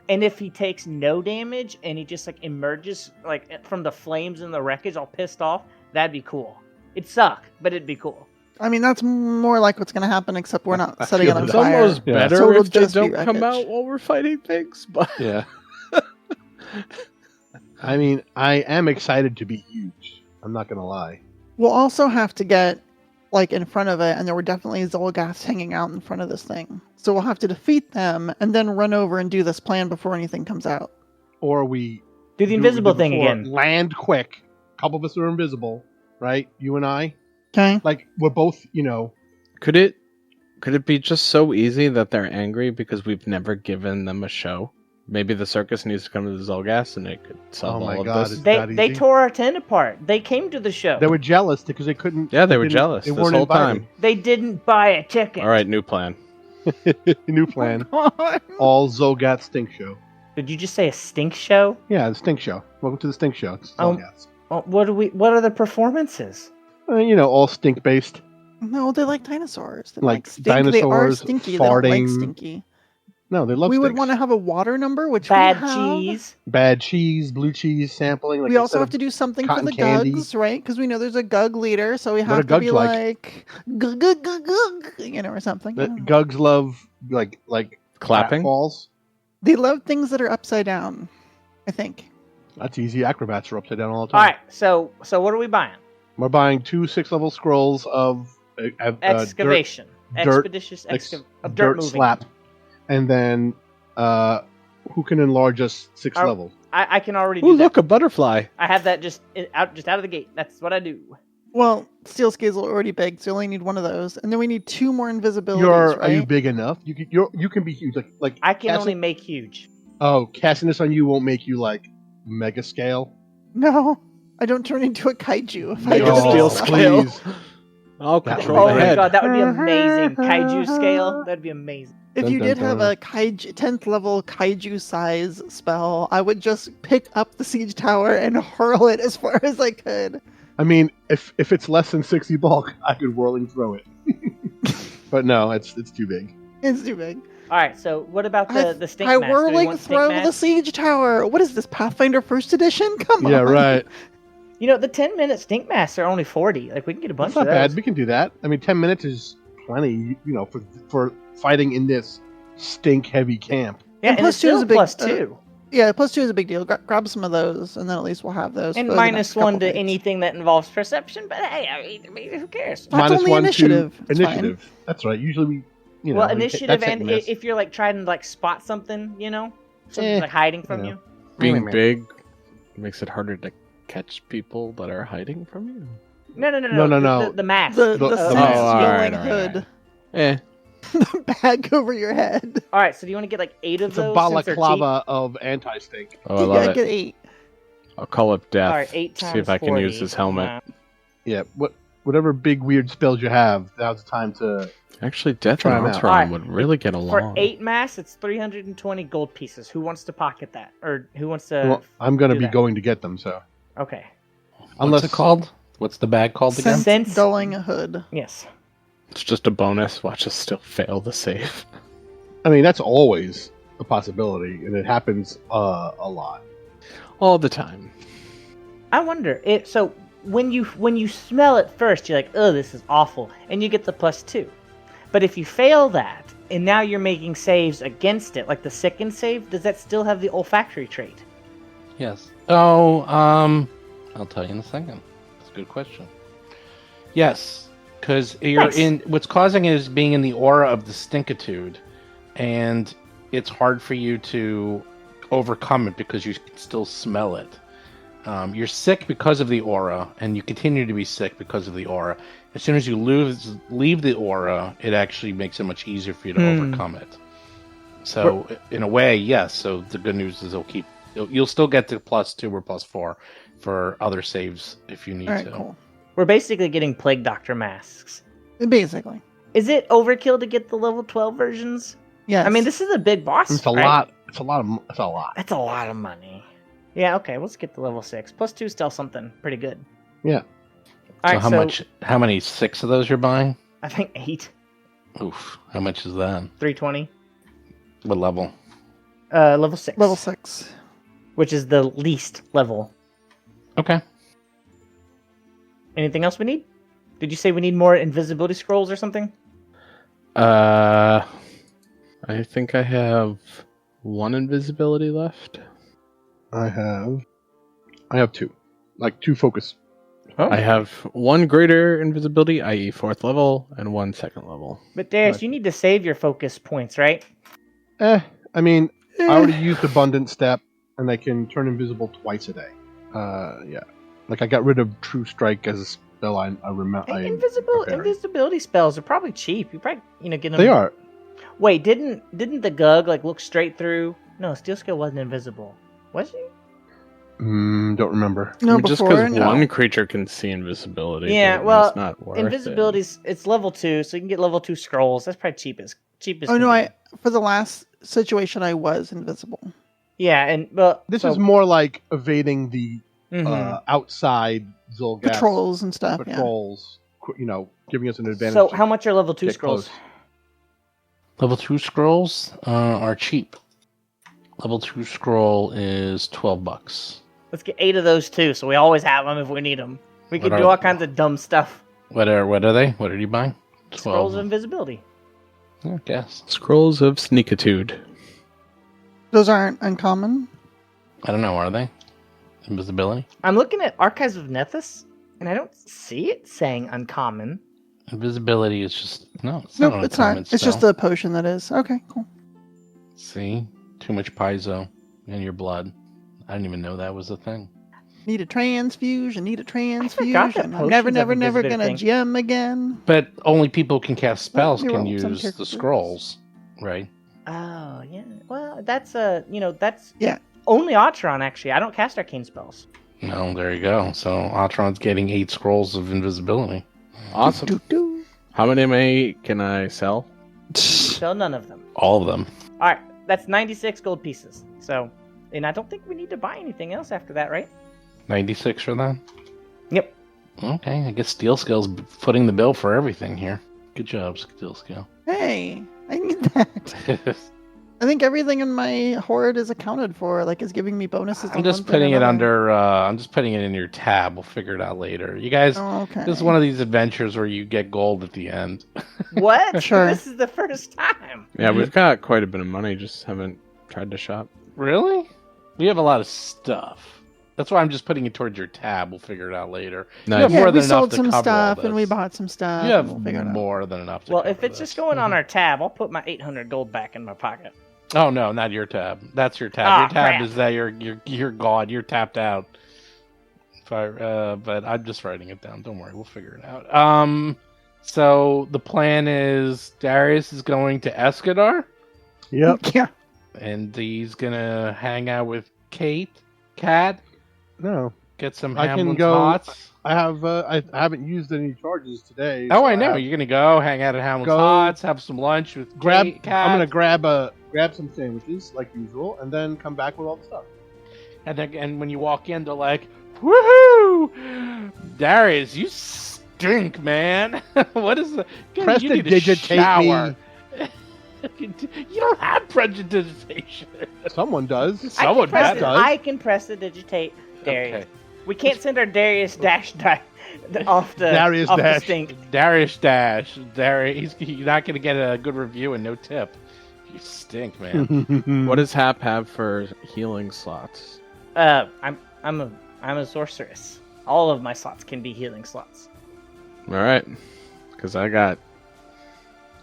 And if he takes no damage and he just like emerges like from the flames and the wreckage all pissed off, that'd be cool. It'd suck, but it'd be cool. I mean, that's more like what's going to happen, except we're not I setting it feel on It's that. fire. almost Yeah. better So it'll if they just be don't come wreckage. out while we're fighting things, but Yeah. I mean, I am excited to be huge. I'm not gonna lie. We'll also have to get like in front of it, and there were definitely Zolgaths hanging out in front of this thing. So we'll have to defeat them and then run over and do this plan before anything comes out. Or we Do the do what we invisible did thing before, again. Land quick. A couple of us are invisible, right? You and I. Okay. Like we're both, could it be just so easy that they're angry because we've never given them a show? Maybe the circus needs to come to the Zolgaths and it could solve Oh my all God, of this. it's- They that they easy? tore our tent apart. They came to the show. They were jealous because they couldn't. Yeah, they were didn't- jealous They this weren't whole invited. time. They didn't buy a ticket. All right, new plan. New plan. God. All Zolgath Stink Show. Did you just say a stink show? Yeah, the Stink Show. Welcome to the Stink Show. It's Oh. Zolgaths. Well, what are the performances? All stink based. No, they like dinosaurs. They Like stink. They are dinosaurs, stinky. They don't like farting. stinky. No, they love. We would stinks. want to have a water number, which Bad we have. cheese. Bad cheese, blue cheese sampling. Like We also instead have of- to do something for cotton the candy. Gugs, right? Because we know there's a Gug leader, so we What have are to be Gugs like? Gug, Gug, Gug, Gug, or something. The Gugs love like Clapping? falls. They love things that are upside down, I think. That's easy. Acrobats are upside down all the All time. right, so what are we buying? We're buying 2 6-level scrolls of Excavation, dirt- expeditious ex- of dirt moving. slap, and then who can enlarge us 6 Our- level? I can already do Ooh, that. look, a butterfly. I have that just out of the gate. That's what I do. Well, steel scales are already big, so you only need one of those, and then we need 2 more invisibilities. Are right? you big enough? You can be huge. Like I can casting- only make huge. Oh, casting this on you won't make you like mega scale. No, I don't turn into a kaiju if I Mega do steel this. scale. please. I'll That control Oh the my head. god, that would be amazing. Kaiju scale. That'd be amazing. If Dun, you dun, did have dun. a kaiju 10th level kaiju size spell, I would just pick up the siege tower and hurl it as far as I could. I mean, if it's less than 60 bulk, I could whirling throw it. But no, it's too big. It's too big. All right, so what about the stink I mask? Do we whirling want stink throw mask? the siege tower. What is this, Pathfinder First Edition? Come Yeah, on. right. You know, the 10-minute stink masks are only 40. Like we can get a bunch That's not of those. bad. We can do that. I mean, 10 minutes is plenty. For fighting in this stink heavy camp. Yeah, And and plus it's two is still a big- plus 2. Yeah, +2 is a big deal. Grab some of those, and then at least we'll have those. And for the minus next couple 1 to days. anything that involves perception. But hey, I mean who cares? That's only -1 initiative. to It's initiative. That's right. Usually we, Well, we- initiative that's hit and miss. if you're like trying to like spot something, something's like hiding from you you. know. Being big makes it harder to catch people that are hiding from you. No. No. The mask. The The- siege the stealing mask. Alright. hood. Eh. The bag over your head. All right, so do you want to get like 8 of It's a those? Since they're cheap? balaclava of anti-stink. Oh, I love Yeah, it. get 8. I'll call up Death. All right, 8 times See if I can 40. use his helmet. Yeah, whatever big weird spells you have, now's the time to. Actually, Death Try and 'em out. Ultron Alright, would really get along. For 8 mass, it's 320 gold pieces. Who wants to pocket that? Or who wants to... Well, I'm gonna do be that. going to get them. So Okay. What's it called? What's the bag called again? Sense- Dulling a hood. Yes. It's just a bonus. Watch us still fail the save. I mean, that's always a possibility, and it happens a lot. All the time. I wonder, so when you smell it first, you're like, oh, this is awful, and you get the +2. But if you fail that, and now you're making saves against it, like the sicken save, does that still have the olfactory trait? Yes. Oh, I'll tell you in a second. That's a good question. Yes, because you're Nice. in. What's causing it is being in the aura of the stinkitude, and it's hard for you to overcome it because you can still smell it. You're sick because of the aura, and you continue to be sick because of the aura. As soon as you leave the aura, it actually makes it much easier for you to overcome it. So, in a way, yes. So the good news is you'll still get the +2 or +4 for other saves if you need Alright, to. cool. We're basically getting Plague Doctor masks. Basically. Is it overkill to get the level 12 versions? Yes. I mean, this is a big boss. It's a right? lot. It's a lot. That's a lot of money. Yeah, okay, let's get the level 6. +2 is still something pretty good. Yeah. All So right, how many 6 of those you're buying? I think 8. Oof. How much is that? 320. What level? Level 6. Level 6. Which is the least level. Okay. Anything else we need? Did you say we need more invisibility scrolls or something? I think I have 1 invisibility left. I have 2, like 2 focus. Oh. I have 1 greater invisibility, i.e. 4th level, and 1 second level. But Darius, you need to save your focus points, right? I mean, I already used abundant step, and I can turn invisible twice a day. Yeah, like I got rid of True Strike as a spell. I remember. Hey, invisibility spells are probably cheap. You probably get them. They are. Wait, didn't the Gug look straight through? No, Steel Scale wasn't invisible, was he? Don't remember. No, Just before. because one creature can see invisibility. Yeah, doesn't mean well, it's not worth Invisibility's it's level 2, so you can get level 2 scrolls. That's probably cheapest. Oh no, for the last situation I was invisible. Yeah, and well, This is more like evading the mhm. outside Zolgath Patrols and stuff. patrols. Giving us an advantage. So how much are level 2 get scrolls? close. Level 2 scrolls are cheap. Level 2 scroll is $12. Let's get 8 of those too, so we always have them if we need them. We What could are do all they? kinds of dumb stuff. What are they? What are you buying? Scrolls of invisibility. I guess. Scrolls of Sneakitude. Those aren't uncommon. I don't know. Are they? Invisibility? I'm looking at Archives of Nethys, and I don't see it saying uncommon. Invisibility is just no. It's Nope, not an it's not. uncommon It's just spell. a potion that is. Okay, cool. See, too much piezo in your blood. I didn't even know that was a thing. Need a transfusion. Need a that transfusion. I'm potions never, have never, a never visitor gonna thing. gem again. But only people who can cast spells you're can right, some use the characters. scrolls, right? Oh, yeah. Well, that's Yeah. only Otteron, actually. I don't cast arcane spells. No, there you go. So Otteron's getting 8 scrolls of invisibility. Awesome. Doo-doo. How many can I sell? So none of them. All of them. All right, that's 96 gold pieces. So, and I don't think we need to buy anything else after that, right? 96 for that? Yep. Okay, I guess Steel Scale's footing the bill for everything here. Good job, Steel Scale. Hey, I need that. I think everything in my horde is accounted for. Like, is giving me bonuses. I'm on just one thing putting or it another. under. I'm just putting it in your tab. We'll figure it out later. You guys, Oh, okay. this is one of these adventures where you get gold at the end. What? Sure. This is the first time. Yeah, we've got quite a bit of money, just haven't tried to shop. Really? We have a lot of stuff. That's why I'm just putting it towards your tab. We'll figure it out later. Nice. You have Yeah, more we than enough sold to some cover all stuff and we this. bought some stuff. You have and we'll figure it out. more than enough to Well, cover if it's this. just going on our tab, I'll put my 800 gold back in my pocket. Oh no, not your tab. That's your tab. Ah, Your tab crap. is that you're gone. You're tapped out. But I'm just writing it down. Don't worry, we'll figure it out. So the plan is Darius is going to Escadar, Yep. Yeah. and he's gonna hang out with Kat, No. get some I can Hamlin's go- Hots. I have. I haven't used any charges today. Oh, so I know. have- You're gonna go hang out at Hamlin's Go- Hots, have some lunch with grab. Kat, I'm gonna grab some sandwiches like usual, and then come back with all the stuff. and when you walk in, they're like, "Woohoo, Darius, you stink, man! What is the? You need to Prestidigitate shower." me. You don't have prestidigitation. Someone does. Someone I does. can prestidigitate Darius. Okay. We can't send our Darius dash off the Darius off dash. the stink. Darius Dash. Darius, you're not going to get a good review and no tip. You stink, man. What does Hap have for healing slots? I'm a sorceress. All of my slots can be healing slots. All right, because I got.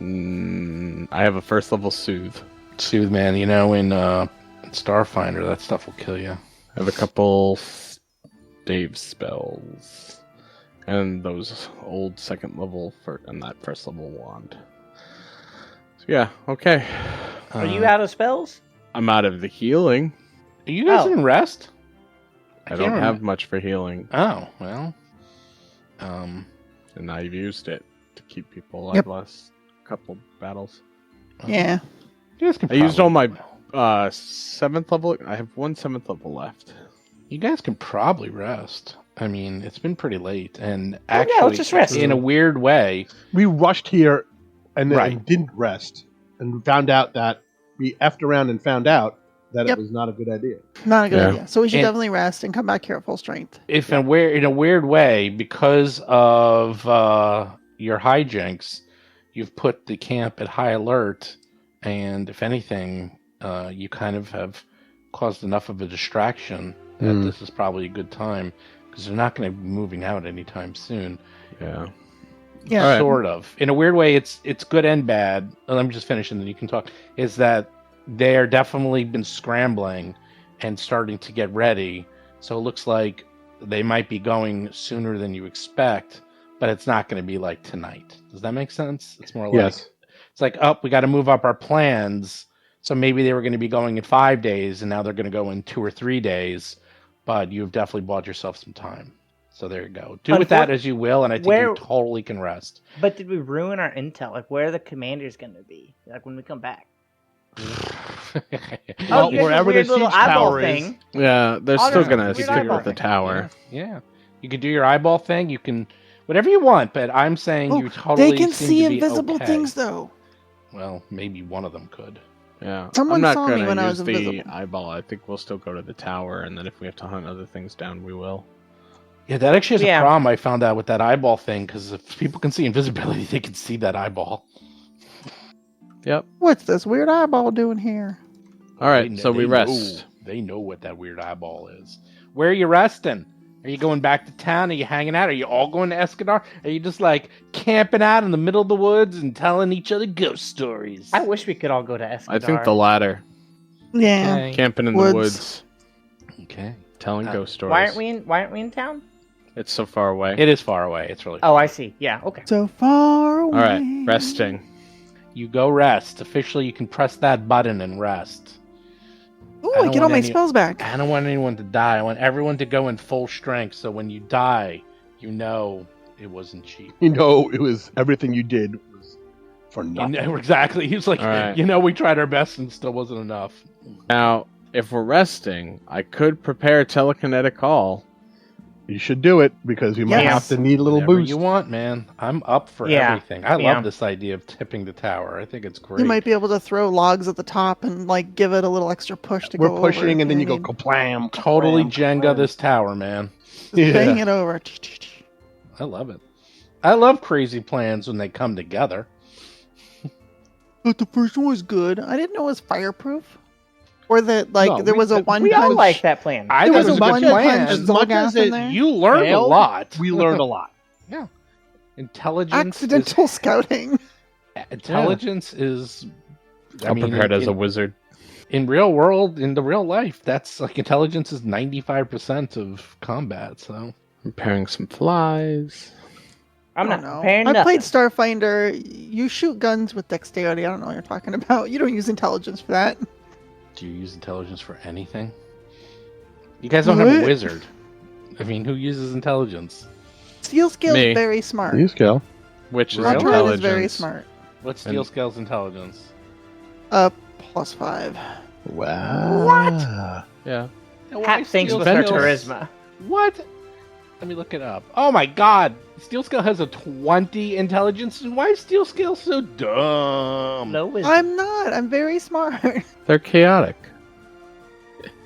I have a first level soothe. Soothe, man. You know, in Starfinder, that stuff will kill you. I have a couple stave spells, and those old second level and that first level wand. So yeah, okay. Are you out of spells? I'm out of the healing. Are you guys Oh. in rest? I don't have much for healing, Oh, well. and I've used it to keep people alive Yep. last couple battles. Yeah. You guys can I used all my probably- 7th level. I have one 7th level left. You guys can probably rest. I mean, it's been pretty late, and yeah, actually, let's just rest. in a weird way, We rushed here and then Right. didn't rest, and found out that we effed around and found out that Yep. it was not a good idea. Not a good Yeah. idea. So we should And- definitely rest and come back here at full strength. if in a weird way, because of your hijinks, you've put the camp at high alert, and if anything, you kind of have caused enough of a distraction that this is probably a good time, because they're not going to be moving out anytime soon. Yeah. Yeah. All right. Sort of. In a weird way, it's good and bad. Let me just finish, and then you can talk. Is that they're definitely been scrambling and starting to get ready. So it looks like they might be going sooner than you expect, but it's not going to be like tonight. Does that make sense? It's more like Yes. it's like, oh, we got to move up our plans. So maybe they were going to be going in 5 days, and now they're going to go in 2 or 3 days. But you've definitely bought yourself some time. So there you go. Do with that as you will, and I think you totally can rest. But did we ruin our intel? Like, where are the commanders going to be? Like, when we come back? Well, you guys wherever have a weird the little siege eyeball tower is. thing. Yeah, they're Oh, still no, gonna weird stick eyeball with the thing. tower. Yeah. You can do your eyeball thing. You can whatever you want, but I'm saying you totally They can seem see to be invisible okay. things, though. Well, maybe one of them could. Yeah. Someone I'm not saw me gonna when I use was the invisible. eyeball. I think we'll still go to the tower, and then if we have to hunt other things down, we will. Yeah, that actually is Yeah. a problem I found out with that eyeball thing, because if people can see invisibility, they can see that eyeball. Yep. What's this weird eyeball doing here? All right, They so we know- rest. They know what that weird eyeball is. Where are you resting? Are you going back to town? Are you hanging out? Are you all going to Escadar? Are you just like camping out in the middle of the woods and telling each other ghost stories? I wish we could all go to Escadar. I think the latter. Yeah. Okay. Camping in Woods. the woods, Okay. telling ghost stories. Why aren't we in town? It's so far away. It is far away. It's really Oh, I see. Yeah, okay. So far away. All right, resting. You go rest. Officially, you can press that button and rest. Ooh, I I don't get all want my any- spells back. I don't want anyone to die. I want everyone to go in full strength, so when you die, you know it wasn't cheap. You know, it was everything you did was for You nothing. know, exactly. He's like, All right. you know, we tried our best and still wasn't enough. Now, if we're resting, I could prepare a telekinetic call. You should do it because you might Yes. have to need a little Whatever boost. you want, man. I'm up for Yeah. everything. I Yeah. love this idea of tipping the tower. I think it's great. You might be able to throw logs at the top and like give it a little extra push to We're go pushing, over, and then you know go what kaplam. totally kaplam, Jenga kaplam. this tower, man. I mean? Just bang Yeah. it over. I love it. I love crazy plans when they come together. But the first one was good. I didn't know it was fireproof. Or that like No, there was a one We all punch. like that plan. I There think was it a was a good one plan. punch As much Zolgath as in it- there. You learned Failed, a lot. We learned a lot. Intelligence. Accidental scouting. Intelligence is. I'm prepared as a in, wizard. in real world, in the real life, that's like intelligence is 95% of combat. So Preparing some flies. I'm I not don't know. comparing I nothing. played Starfinder. You shoot guns with dexterity. I don't know what you're talking about. You don't use intelligence for that. Do you use intelligence for anything? You guys don't have a What? wizard. I mean, who uses intelligence? Steel Scale's Me. very smart. You skill. Which is Really? Altron intelligence. is very smart. What's Steel Scale's intelligence? +5. Wow. Yeah. Hat thinks Steel with her Scale's- charisma. What? Let me look it up. Oh my god! Steel Scale has a 20 intelligence, and why is Steel Scale so dumb? No wisdom. I'm not. I'm very smart. They're chaotic.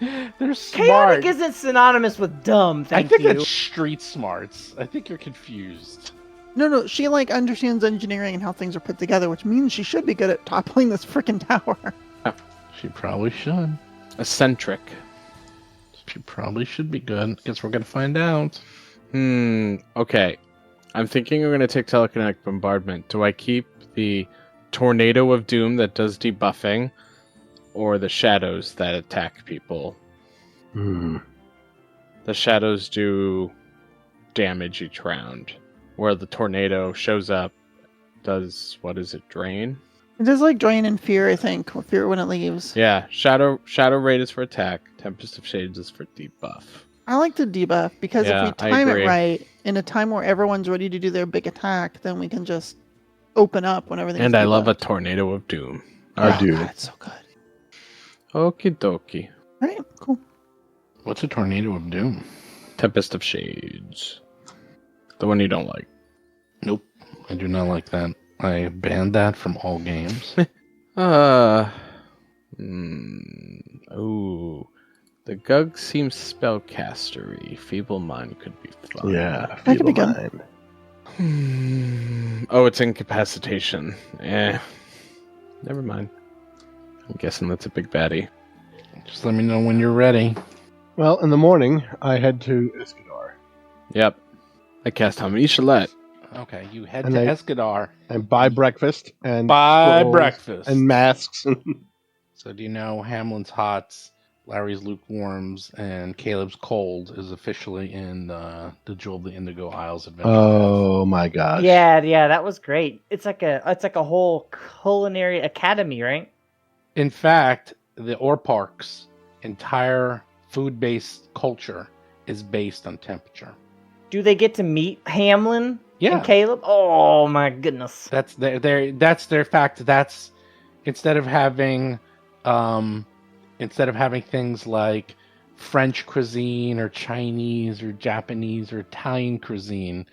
They're smart. Chaotic isn't synonymous with dumb, I thank think you. that's street smarts. I think you're confused. No. She understands engineering and how things are put together, which means she should be good at toppling this freaking tower. She probably should. Eccentric. She probably should be good. Guess we're gonna find out. Okay. I'm thinking we're going to take telekinetic bombardment. Do I keep the tornado of doom that does debuffing, or the shadows that attack people? Hmm. The shadows do damage each round, where the tornado shows up, does, what is it, drain? It is like Drain and Fear, I think. Fear when it leaves. Yeah, shadow raid is for attack, Tempest of Shades is for debuff. I like to debuff because Yeah, if we I time it agree. right, in a time where everyone's ready to do their big attack, then we can just open up when everything's And I love a debuffed. tornado of doom. I do. God, it's so good. Okie dokie. All right, cool. What's a tornado of doom? Tempest of Shades. The one you don't like. Nope, I do not like that. I banned that from all games. Ooh. The Gug seems spellcastery. Feeble Mind could be fun. Yeah. That could be feeble good. mind. Oh, it's incapacitation. Never mind. I'm guessing that's a big baddie. Just let me know when you're ready. Well, in the morning, I head to Escadar Yep. I cast Hamid Shalet. Okay, you head And to I- Escadar. and buy breakfast and Buy scrolls breakfast. and masks. So do you know Hamlin's Hots, Larry's Lukewarms, and Caleb's Cold is officially in the Jewel of the Indigo Isles adventure? Oh my gosh! Yeah, that was great. It's like a whole culinary academy, right? In fact, the Orpark's entire food-based culture is based on temperature. Do they get to meet Hamlin Yeah. and Caleb? Oh my goodness. That's their fact. That's instead of having things like French cuisine or Chinese or Japanese or Italian cuisine,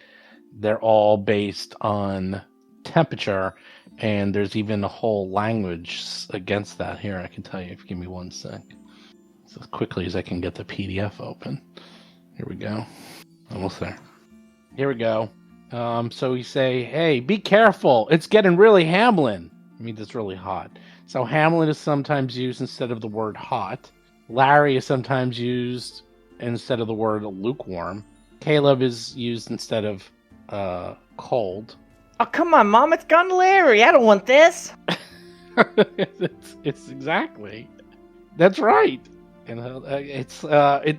they're all based on temperature, and there's even a whole language against that. Here, I can tell you if you give me 1 sec. So as quickly as I can get the PDF open. Here we go. Almost there. Here we go. So we say, hey, be careful. It's getting really Hamlin. I mean, it's really hot. So Hamlin is sometimes used instead of the word hot. Larry is sometimes used instead of the word lukewarm. Caleb is used instead of cold. Oh come on, Mom, it's gone to Larry. I don't want this. it's exactly. That's right. And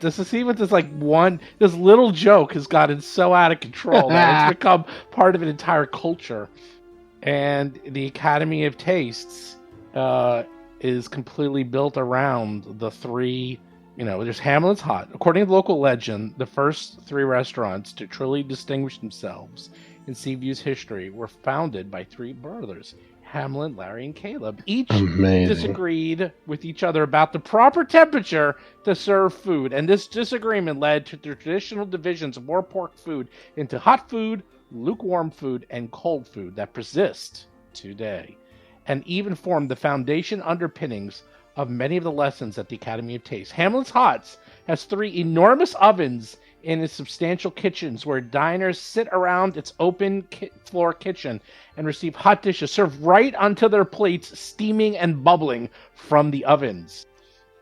this is even this little joke has gotten so out of control that it's become part of an entire culture. And the Academy of Tastes is completely built around the three. There's Hamlin's Hot. According to local legend, the first 3 restaurants to truly distinguish themselves in Seaview's history were founded by 3 brothers, Hamlin, Larry, and Caleb. Each Amazing. disagreed with each other about the proper temperature to serve food, and this disagreement led to the traditional divisions of Warpork food into hot food, lukewarm food, and cold food that persist today, and even formed the foundation underpinnings of many of the lessons at the Academy of Taste. Hamlin's Hots has 3 enormous ovens in its substantial kitchens where diners sit around its open floor kitchen and receive hot dishes served right onto their plates, steaming and bubbling from the ovens.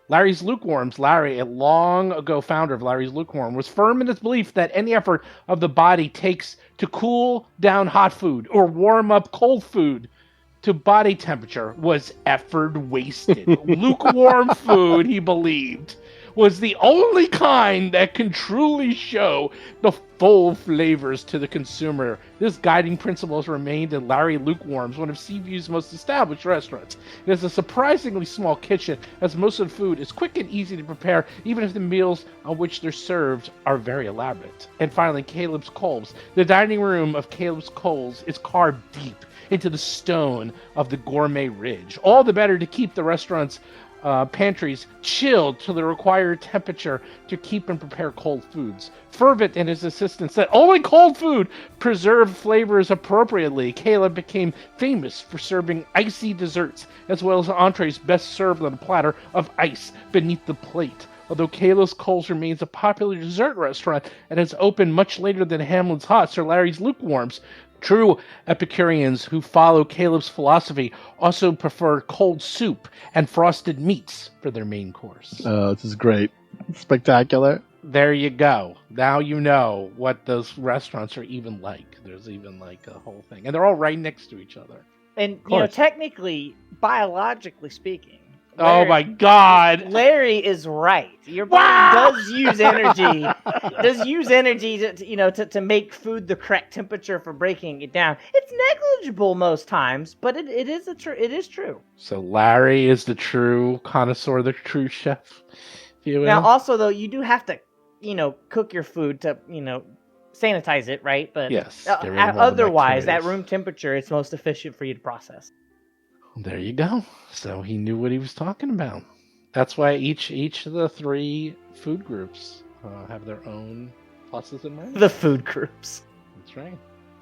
Larry's Lukewarms. Larry, a long ago founder of Larry's Lukewarm, was firm in his belief that any effort of the body takes to cool down hot food or warm up cold food to body temperature was effort wasted. Lukewarm food, he believed, was the only kind that can truly show the full flavors to the consumer. This guiding principle has remained in Larry Lukewarm's, one of Seaview's most established restaurants. It has a surprisingly small kitchen, as most of the food is quick and easy to prepare, even if the meals on which they're served are very elaborate. And finally, Caleb's Coals. The dining room of Caleb's Coals is carved deep into the stone of the gourmet ridge, all the better to keep the restaurant's pantries chilled to the required temperature to keep and prepare cold foods. Fervent and his assistants said only cold food preserved flavors appropriately. Caleb became famous for serving icy desserts, as well as entrees best served on a platter of ice beneath the plate. Although Caleb's Coals remains a popular dessert restaurant and has opened much later than Hamlin's Hot, Sir Larry's Lukewarms, true Epicureans who follow Caleb's philosophy also prefer cold soup and frosted meats for their main course. Oh, this is great. Spectacular. There you go. Now you know what those restaurants are even like. There's even like a whole thing. And they're all right next to each other. And, technically, biologically speaking, oh my God! Larry is right. Your body does use energy. To make food the correct temperature for breaking it down. It's negligible most times, but it is true. So Larry is the true connoisseur, the true chef. If you will. Now, also though, you do have to, cook your food to, sanitize it, right? But yes. Otherwise, at room temperature, it's most efficient for you to process. There you go. So he knew what he was talking about. That's why each of the three food groups have their own pluses and minuses. The food groups. That's right.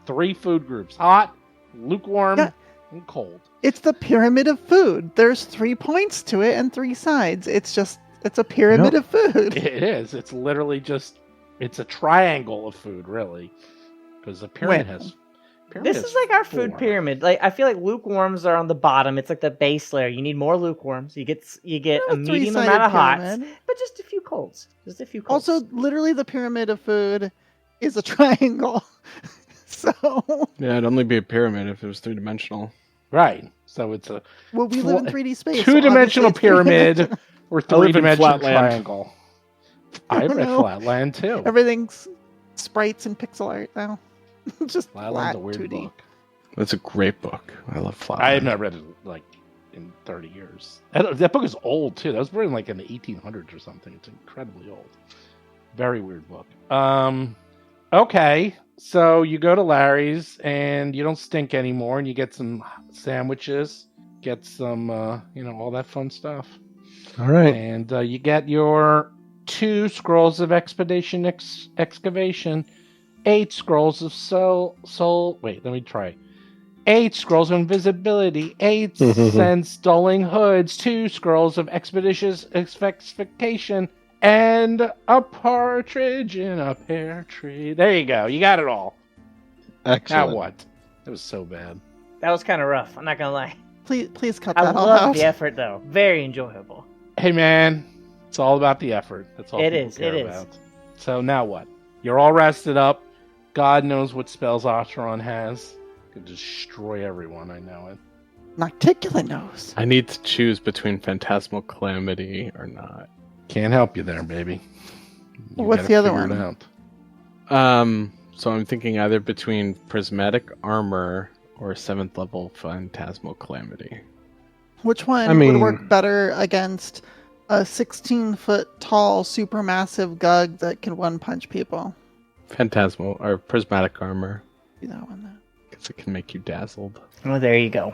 3 food groups: hot, lukewarm, and cold. It's the pyramid of food. There's 3 points to it and 3 sides. It's a pyramid of food. It is. It's literally it's a triangle of food, really, because the pyramid has. This is like our food pyramid. Like, I feel like lukewarms are on the bottom. It's like the base layer. You need more lukewarms. You get a medium amount of hots, but just a few colds. Also, literally, the pyramid of food is a triangle. So yeah, it'd only be a pyramid if it was 3-dimensional. Right. So it's a we live in 3D space. 2-dimensional pyramid or 3-dimensional Flatland. Triangle. I read Flatland too. Everything's sprites and pixel art now. Just Flatland's flat a weird 2D. book. That's a great book. I love Flatland. I have not read it in 30 years. That book is old too. That was written in the 1800s or something. It's incredibly old. Very weird book. Okay, so you go to Larry's and you don't stink anymore, and you get some sandwiches, get some all that fun stuff. All right. And you get your 2 scrolls of expedition excavation. 8 scrolls of soul. Wait, let me try. 8 scrolls of invisibility. 8 sense dulling hoods. 2 scrolls of expeditious expectation. And a partridge in a pear tree. There you go. You got it all. Excellent. Now what? It was so bad. That was kind of rough. I'm not gonna lie. Please cut I that all love out. the effort though. Very enjoyable. Hey man, it's all about the effort. That's all It people is, care it is. about. So now what? You're all rested up. God knows what spells Oteron has. Could destroy everyone, I know it. Articulate nose. I need to choose between Phantasmal Calamity or not. Can't help you there, baby. You What's gotta the other figure one? it out. So I'm thinking either between Prismatic Armor or 7th level Phantasmal Calamity. Which one would work better against a 16-foot tall, supermassive Gug that can one-punch people? Phantasmal or Prismatic Armor, Do that one then. because it can make you dazzled. Oh, there you go.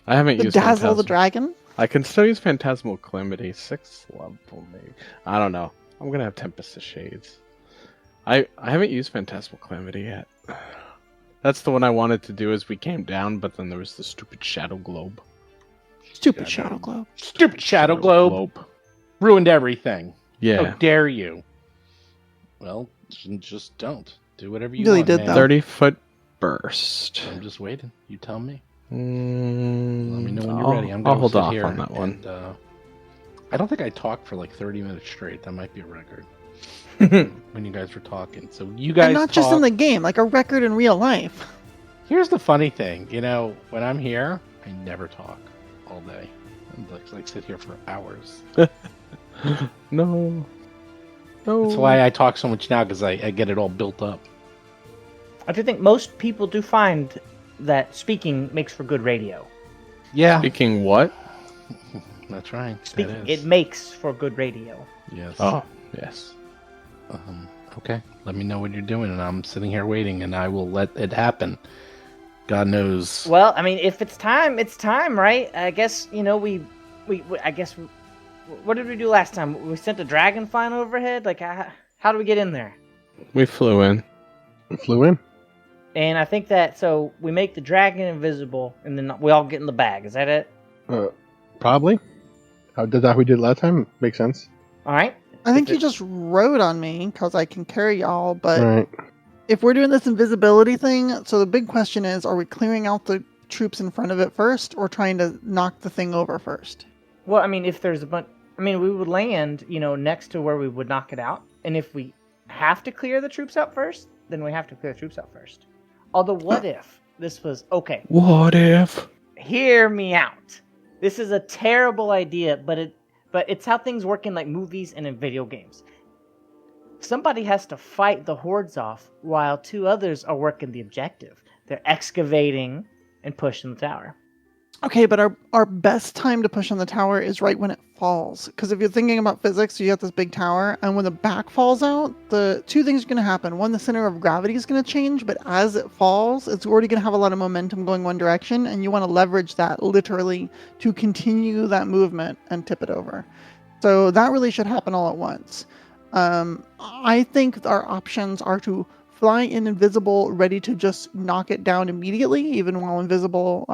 I haven't used Dazzle the Phantasmal. dragon? I can still use Phantasmal Calamity, 6th level maybe. I don't know. I'm gonna have Tempest of Shades. I haven't used Phantasmal Calamity yet. That's the one I wanted to do as we came down, but then there was the stupid Shadow Globe. Stupid Shadow Globe. Stupid Shadow Globe. Ruined everything. Yeah. How dare you? Well, just don't. Do whatever you Really want, did man. that. 30-foot burst. I'm just waiting. You tell me. Let Mm, me know when you're ready. I'll hold off on that one. And, I don't think I talked for like 30 minutes straight. That might be a record. When you guys were talking. So you guys And not just in the game, like a record in real life. Here's the funny thing. When I'm here, I never talk all day. I like sit here for hours. No. No. That's why I talk so much now, because I get it all built up. I do think most people do find that speaking makes for good radio. Yeah, Speaking what? that's right. Speaking, That is. it makes for good radio. Yes. Oh, yes. Okay. Let me know what you're doing, and I'm sitting here waiting, and I will let it happen. God knows. Well, I mean, if it's time, right? I guess what did we do last time? We sent a dragon flying overhead. Like, how do we get in there? We flew in. We flew in. And I think that so we make the dragon invisible, and then we all get in the bag. Is that it? Probably. How did that we did last time? Makes sense. All right. I think you just rode on me because I can carry y'all, but All right. if we're doing this invisibility thing, so the big question is, are we clearing out the troops in front of it first or trying to knock the thing over first? Well, I mean, if there's a bunch, I mean, we would land, next to where we would knock it out, and if we have to clear the troops out first, then we have to clear the troops out first. Although, what if this was okay? What if? Hear me out. This is a terrible idea, but it's how things work in like movies and in video games. Somebody has to fight the hordes off while two others are working the objective. They're excavating and pushing the tower. Okay, but our best time to push on the tower is right when it falls. Because if you're thinking about physics, you have this big tower, and when the back falls out, the two things are going to happen. One, the center of gravity is going to change, but as it falls, it's already going to have a lot of momentum going one direction, and you want to leverage that literally to continue that movement and tip it over. So that really should happen all at once. I think our options are to fly in invisible, ready to just knock it down immediately, even while invisible,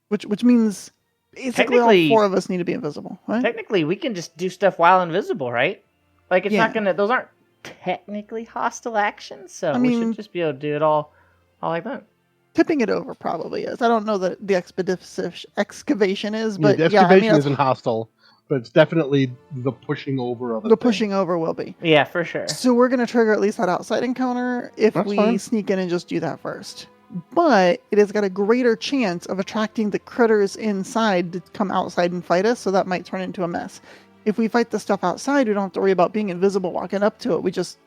which means basically all Technically- four of us need to be invisible, right? Technically, we can just do stuff while invisible, right? Like, it's Yeah. not gonna, those aren't technically hostile actions, so I we mean- should just be able to do it all like that. Tipping it over probably is. I don't know that the excavation is, Yeah, but the yeah, I excavation mean, isn't hostile, but it's definitely the pushing over of the pushing over will be. Yeah, for sure. So we're going to trigger at least that outside encounter if That's we fine. sneak in and just do that first. But it has got a greater chance of attracting the critters inside to come outside and fight us, so that might turn into a mess. If we fight the stuff outside, we don't have to worry about being invisible walking up to it. We just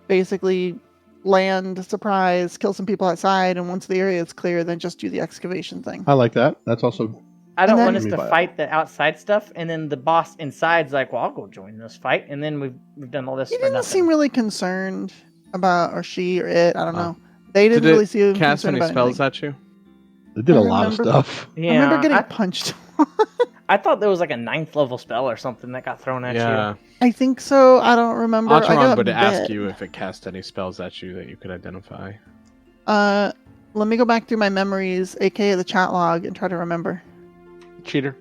basically land, surprise, kill some people outside, and once the area is clear, then just do the excavation thing. I like that. That's also I don't And want then- us to Viable. fight the outside stuff, and then the boss inside's like, well, I'll go join this fight, and then we've done all this He for didn't nothing. seem really concerned about, or she, or it, I don't know. They didn't Did really it seem cast concerned any about spells anything. at you? they did I a lot of remember- stuff. Yeah, I remember getting I, punched. I thought there was like a 9th level spell or something that got thrown at Yeah. I think so. I don't remember. I Atron got would ask bit. you if it cast any spells at you that you could identify. Let me go back through my memories, aka the chat log, and try to remember. Cheater.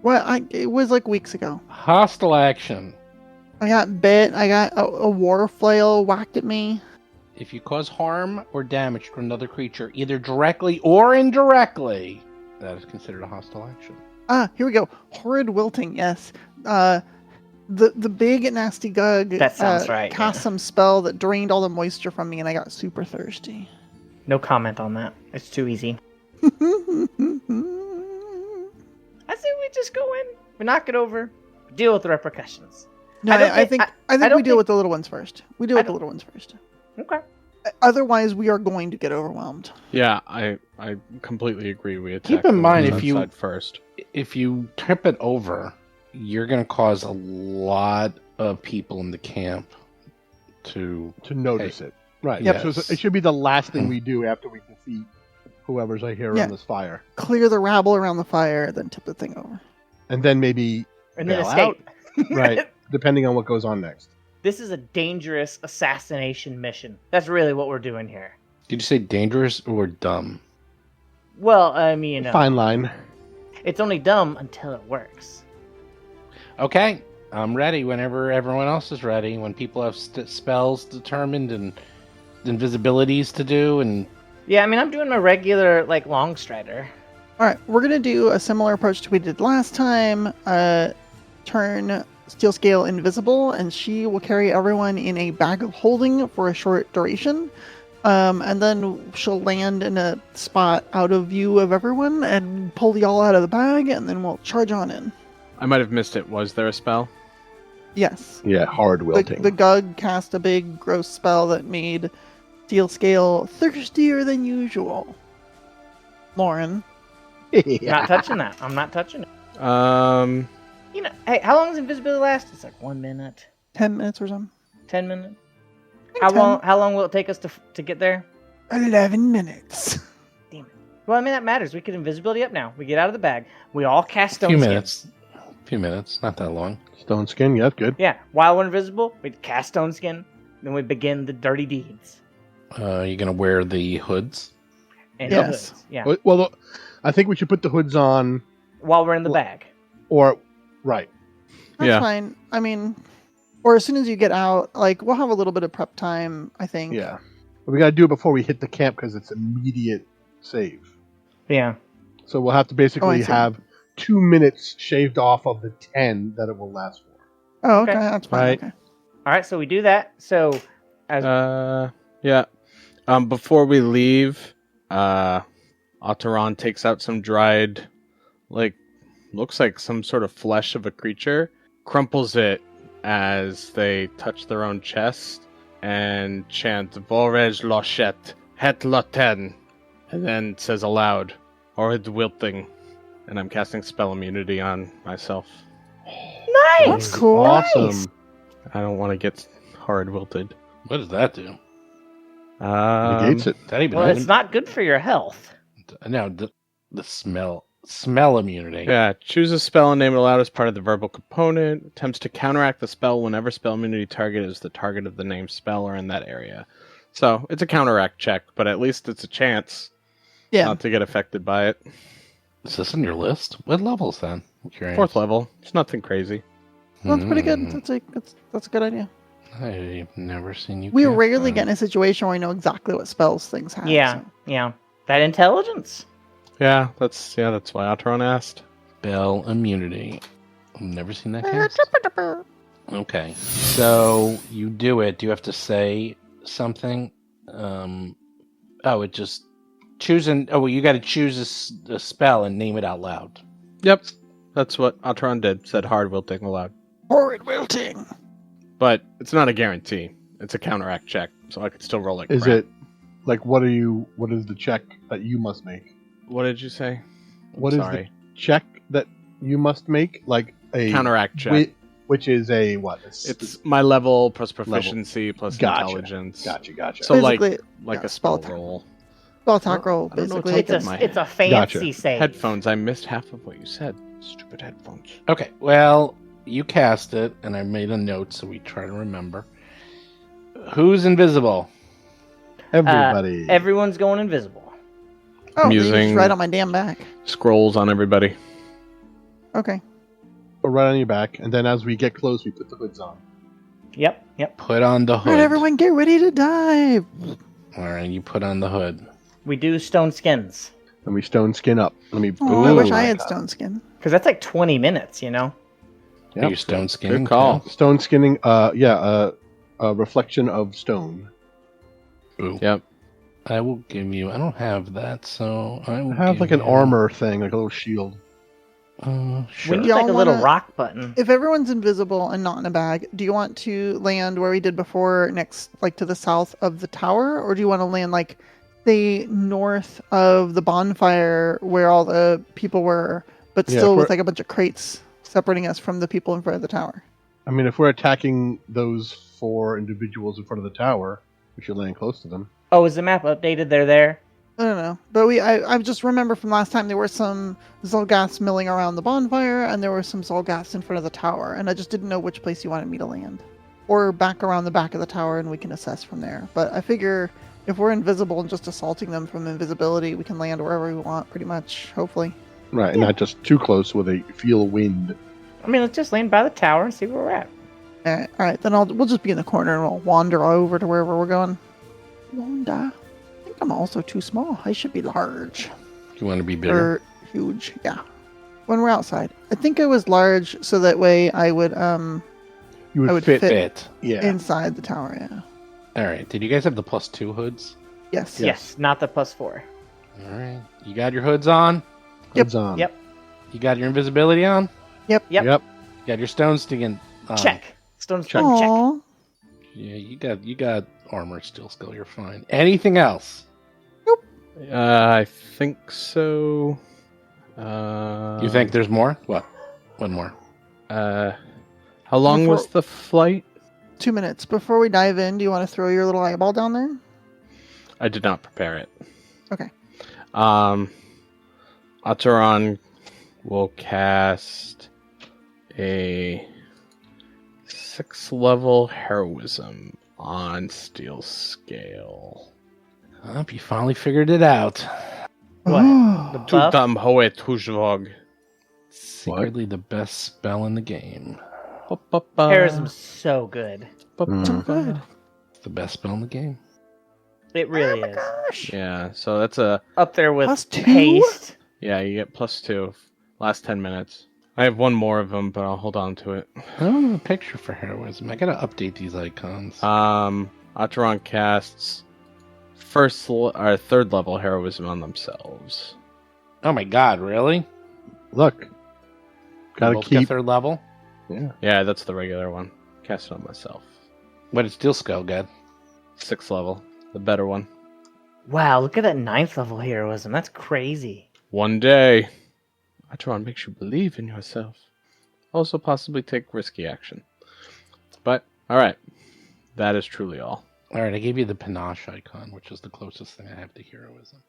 It was like weeks ago. Hostile action. I got bit. I got a war flail whacked at me. If you cause harm or damage to another creature, either directly or indirectly, that is considered a hostile action. Here we go. Horrid wilting. Yes. The big nasty gug. That sounds right, Cast yeah. some spell that drained all the moisture from me, and I got super thirsty. No comment on that. It's too easy. I say we just go in, we knock it over, deal with the repercussions. No, I don't I think- think I we don't deal think- with the little ones first. We deal I with the don't- little ones first. Okay. Otherwise, we are going to get overwhelmed. Yeah, I completely agree. We attack Keep in the mind, ones if you- outside first. If you trip it over, you're going to cause a lot of people in the camp to... To notice it. Right. Yep. So it should be the last thing we do after we defeat whoever's here Yeah. on this fire. Clear the rabble around the fire, then tip the thing over. And then maybe, And then Bail escape. right, depending on what goes on next. This is a dangerous assassination mission. That's really what we're doing here. Did you say dangerous or dumb? Well, I mean, Fine line. it's only dumb until it works. Okay, I'm ready whenever everyone else is ready. When people have spells determined and invisibilities to do, and Yeah, I mean, I'm doing my regular, like, long strider. All right, we're gonna do a similar approach to we did last time. Turn Steel Scale invisible, and she will carry everyone in a bag of holding for a short duration. And then she'll land in a spot out of view of everyone and pull y'all out of the bag, and then we'll charge on in. I might have missed it. Was there a spell? Yes. Yeah, hard wilting. The Gug cast a big, gross spell that made Steel Scale thirstier than usual. Lauren. Not touching that. I'm not touching it. You know, hey, how long does invisibility last? It's like 1 minute, 10 minutes or something. 10 minutes. I How think long? How long will it take us to get there? 11 minutes. Damn it. Well, I mean that matters. We get invisibility up now. We get out of the bag. We all cast stone Few skin. minutes. Few minutes. Not that long. Stone skin, yeah, good. Yeah. While we're invisible, we cast stone skin. Then we begin the dirty deeds. You gonna wear the hoods? And Yes. hoods. Yeah. Well, I think we should put the hoods on, While we're in the bag. or right. That's Yeah. fine. I mean, or as soon as you get out, like, we'll have a little bit of prep time, I think. Yeah, but we got to do it before we hit the camp because it's immediate save. Yeah. So we'll have to basically see. have 2 minutes shaved off of the 10 that it will last for. Oh, okay. Okay. That's fine. Right. Okay. All right. So we do that. So as Yeah. Before we leave, Otteron takes out some dried, looks like some sort of flesh of a creature, crumples it as they touch their own chest, and chant Vorej Lochet, Het Loten, and then says aloud, Horrid Wilting, and I'm casting spell immunity on myself. nice. That's cool. Awesome. I don't want to get horrid wilted. What does that do? Negates it. That even Well, it's not good for your health. No, the smell immunity. Yeah, choose a spell and name it aloud as part of the verbal component. Attempts to counteract the spell whenever spell immunity target is the target of the named spell or in that area. So, it's a counteract check, but at least it's a chance Yeah. not to get affected by it. Is this on your list? What level is that? I'm curious. 4th level. It's nothing crazy. That's pretty good. Hmm. That's a good idea. I've never seen you. We cast rarely that. get in a situation where we know exactly what spells things have. Yeah. so. Yeah. That intelligence. Yeah, that's why Otteron asked. Spell immunity. I've never seen that cast. Okay, so you do it. Do you have to say something? It just choosing. Oh, well, you got to choose a spell and name it out loud. Yep, that's what Otteron did. Said hard wilting aloud. Horrid wilting. But it's not a guarantee. It's a counteract check, so I could still roll it. Is it like what is the check that you must make? What did you say? What is Sorry. the check that you must make? Like a Counteract check. which is a what? It's my level plus proficiency plus Gotcha. intelligence. Gotcha. So like Basically, a yeah, spell spell roll. Spell attack roll, I don't know what's basically. up with my It's a head. fancy Gotcha. save. Headphones. I missed half of what you said. Stupid headphones. Okay, well, you cast it, and I made a note so we try to remember. Who's invisible? Everybody. Everyone's going invisible. Oh, I'm then you just using- write on my damn back. Scrolls on everybody. Okay. Put right on your back, and then as we get close, we put the hoods on. Yep. Put on the hood. All right, everyone, get ready to dive. All right, you put on the hood. We do stone skins. And we stone skin up. Let me. Oh, I wish I Ooh. had stone skin. Because that's like 20 minutes, you know? Are Yep. you stone skinning? Good call. too? Stone skinning. A reflection of stone. Ooh. Yep. I will give you. I don't have that, so I will I have give like an you- armor thing, like a little shield. Sure. We need Y'all like a little wanna- rock button. If everyone's invisible and not in a bag, do you want to land where we did before, next, like to the south of the tower, or do you want to land like the north of the bonfire where all the people were, but Yeah, still if with we're- like a bunch of crates separating us from the people in front of the tower? I mean, if we're attacking those 4 individuals in front of the tower, we should land close to them. Oh, is the map updated? They're there? I don't know, but I just remember from last time there were some Zolgaths milling around the bonfire, and there were some Zolgaths in front of the tower, and I just didn't know which place you wanted me to land, or back around the back of the tower, and we can assess from there. But I figure if we're invisible and just assaulting them from invisibility, we can land wherever we want, pretty much. Hopefully. Right, and not just too close where they feel wind. I mean, let's just land by the tower and see where we're at. All right. Then we'll just be in the corner and we'll wander over to wherever we're going. Wander. I think I'm also too small. I should be large. You want to be bigger? Or huge, yeah. When we're outside, I think I was large, so that way I would You would, I would fit. Fit. Yeah. inside the tower. Yeah. All right. Did you guys have the +2 hoods? Yes. Yes, not the +4. All right. You got your hoods on. Yep. Hoods on. Yep. You got your invisibility on. Yep. Yep. Got your stone sticking. Check. Stone's check. Aw. Yeah, you got armor, steel skill. You're fine. Anything else? I think so. You think there's more? What? One more. How long was the flight? 2 minutes. Before we dive in, do you want to throw your little eyeball down there? I did not prepare it. Okay. Ataran will cast a 6th level heroism on steel scale. Oh, you finally figured it out. What? The buff? Tutam hoe tujvog. Secretly the best spell in the game. Heroism's so good. So good. It's the best spell in the game. It really is. Gosh. Yeah, so that's a... Up there with +2? haste. Yeah, you get +2. Last 10 minutes. I have one more of them, but I'll hold on to it. I don't have a picture for heroism. I gotta update these icons. Ataran casts 3rd level heroism on themselves. Oh my god, really? Look. Gotta Both get keep. 3rd level? Yeah. Yeah, that's the regular one. Cast it on myself. What did steel skill get? 6th level. The better one. Wow, look at that 9th level heroism. That's crazy. One day. Ataran makes you believe in yourself. Also possibly take risky action. But, alright. That is truly all. Alright, I gave you the panache icon, which is the closest thing I have to heroism.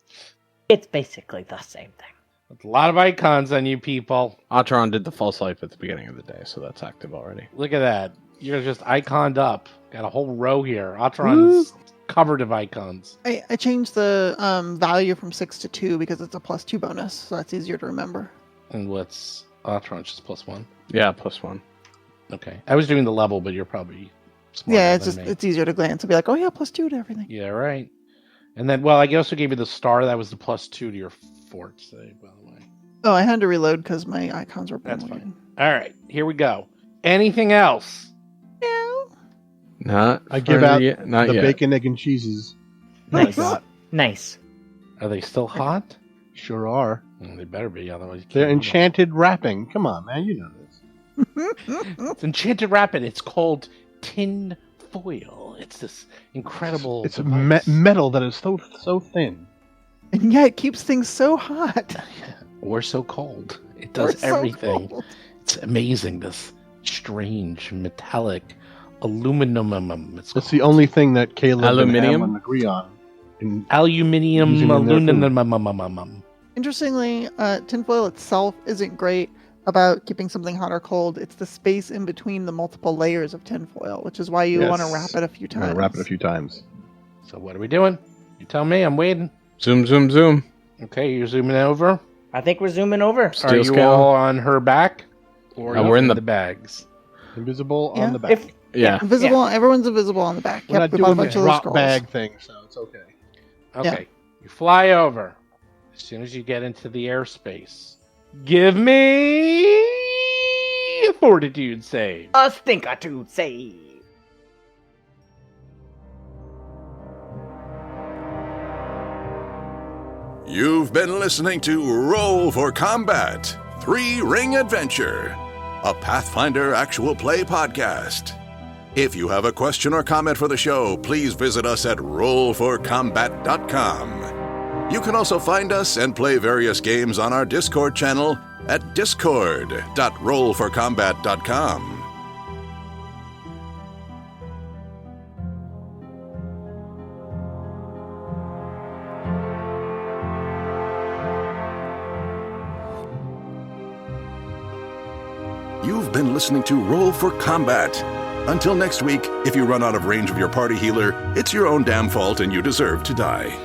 It's basically the same thing. That's a lot of icons on you people. Ataran did the false life at the beginning of the day, so that's active already. Look at that. You're just iconed up. Got a whole row here. Ataran's covered of icons. I changed the value from 6 to 2 because it's a +2 bonus, so that's easier to remember. And what's Ataran's just +1? Yeah, +1. Okay. I was doing the level, but you're probably smarter Yeah, it's than just me. it's easier to glance and be like, oh yeah, +2 to everything. Yeah, right. And then, well, I also gave you the star. That was the +2 to your fort save, by the way. Oh, I had to reload because my icons were That's blurred. All right, here we go. Anything else? No. Not I give out not the yet. bacon, egg, and cheeses. Nice. I got. Nice. Are they still hot? Sure are. They better be, otherwise you can't They're eat 'em. enchanted wrapping. Come on, man. You know this. It's enchanted wrapping. It's called tin foil. It's this incredible. It's a device. metal that is so thin. And yeah, it keeps things so hot. Or so cold. It Or does so everything. cold. It's amazing. This strange metallic aluminum. It's That's the only thing that Caleb Aluminium? and Alan agree on. In aluminium Using in their food. aluminum. Interestingly, tinfoil itself isn't great about keeping something hot or cold. It's the space in between the multiple layers of tinfoil, which is why you Yes. want to wrap it a few I'm gonna times. wrap it a few times. So what are we doing? You tell me. I'm waiting. Zoom, zoom, zoom. Okay, you're zooming over. I think we're zooming over. Steel Are you scale. all on her back? Or No, are you we're in in the- the bags? Invisible Yeah. on the back. If Yeah. Invisible, everyone's invisible on the back. We're not we bought a doing the bunch of those drop scrolls. bag thing, so it's okay. Okay. You fly over. As soon as you get into the airspace, give me a fortitude save. a stinkitude save. You've been listening to Roll for Combat 3-Ring Adventure, a Pathfinder actual play podcast. If you have a question or comment for the show, please visit us at rollforcombat.com. You can also find us and play various games on our Discord channel at discord.rollforcombat.com. You've been listening to Roll for Combat. Until next week, if you run out of range of your party healer, it's your own damn fault and you deserve to die.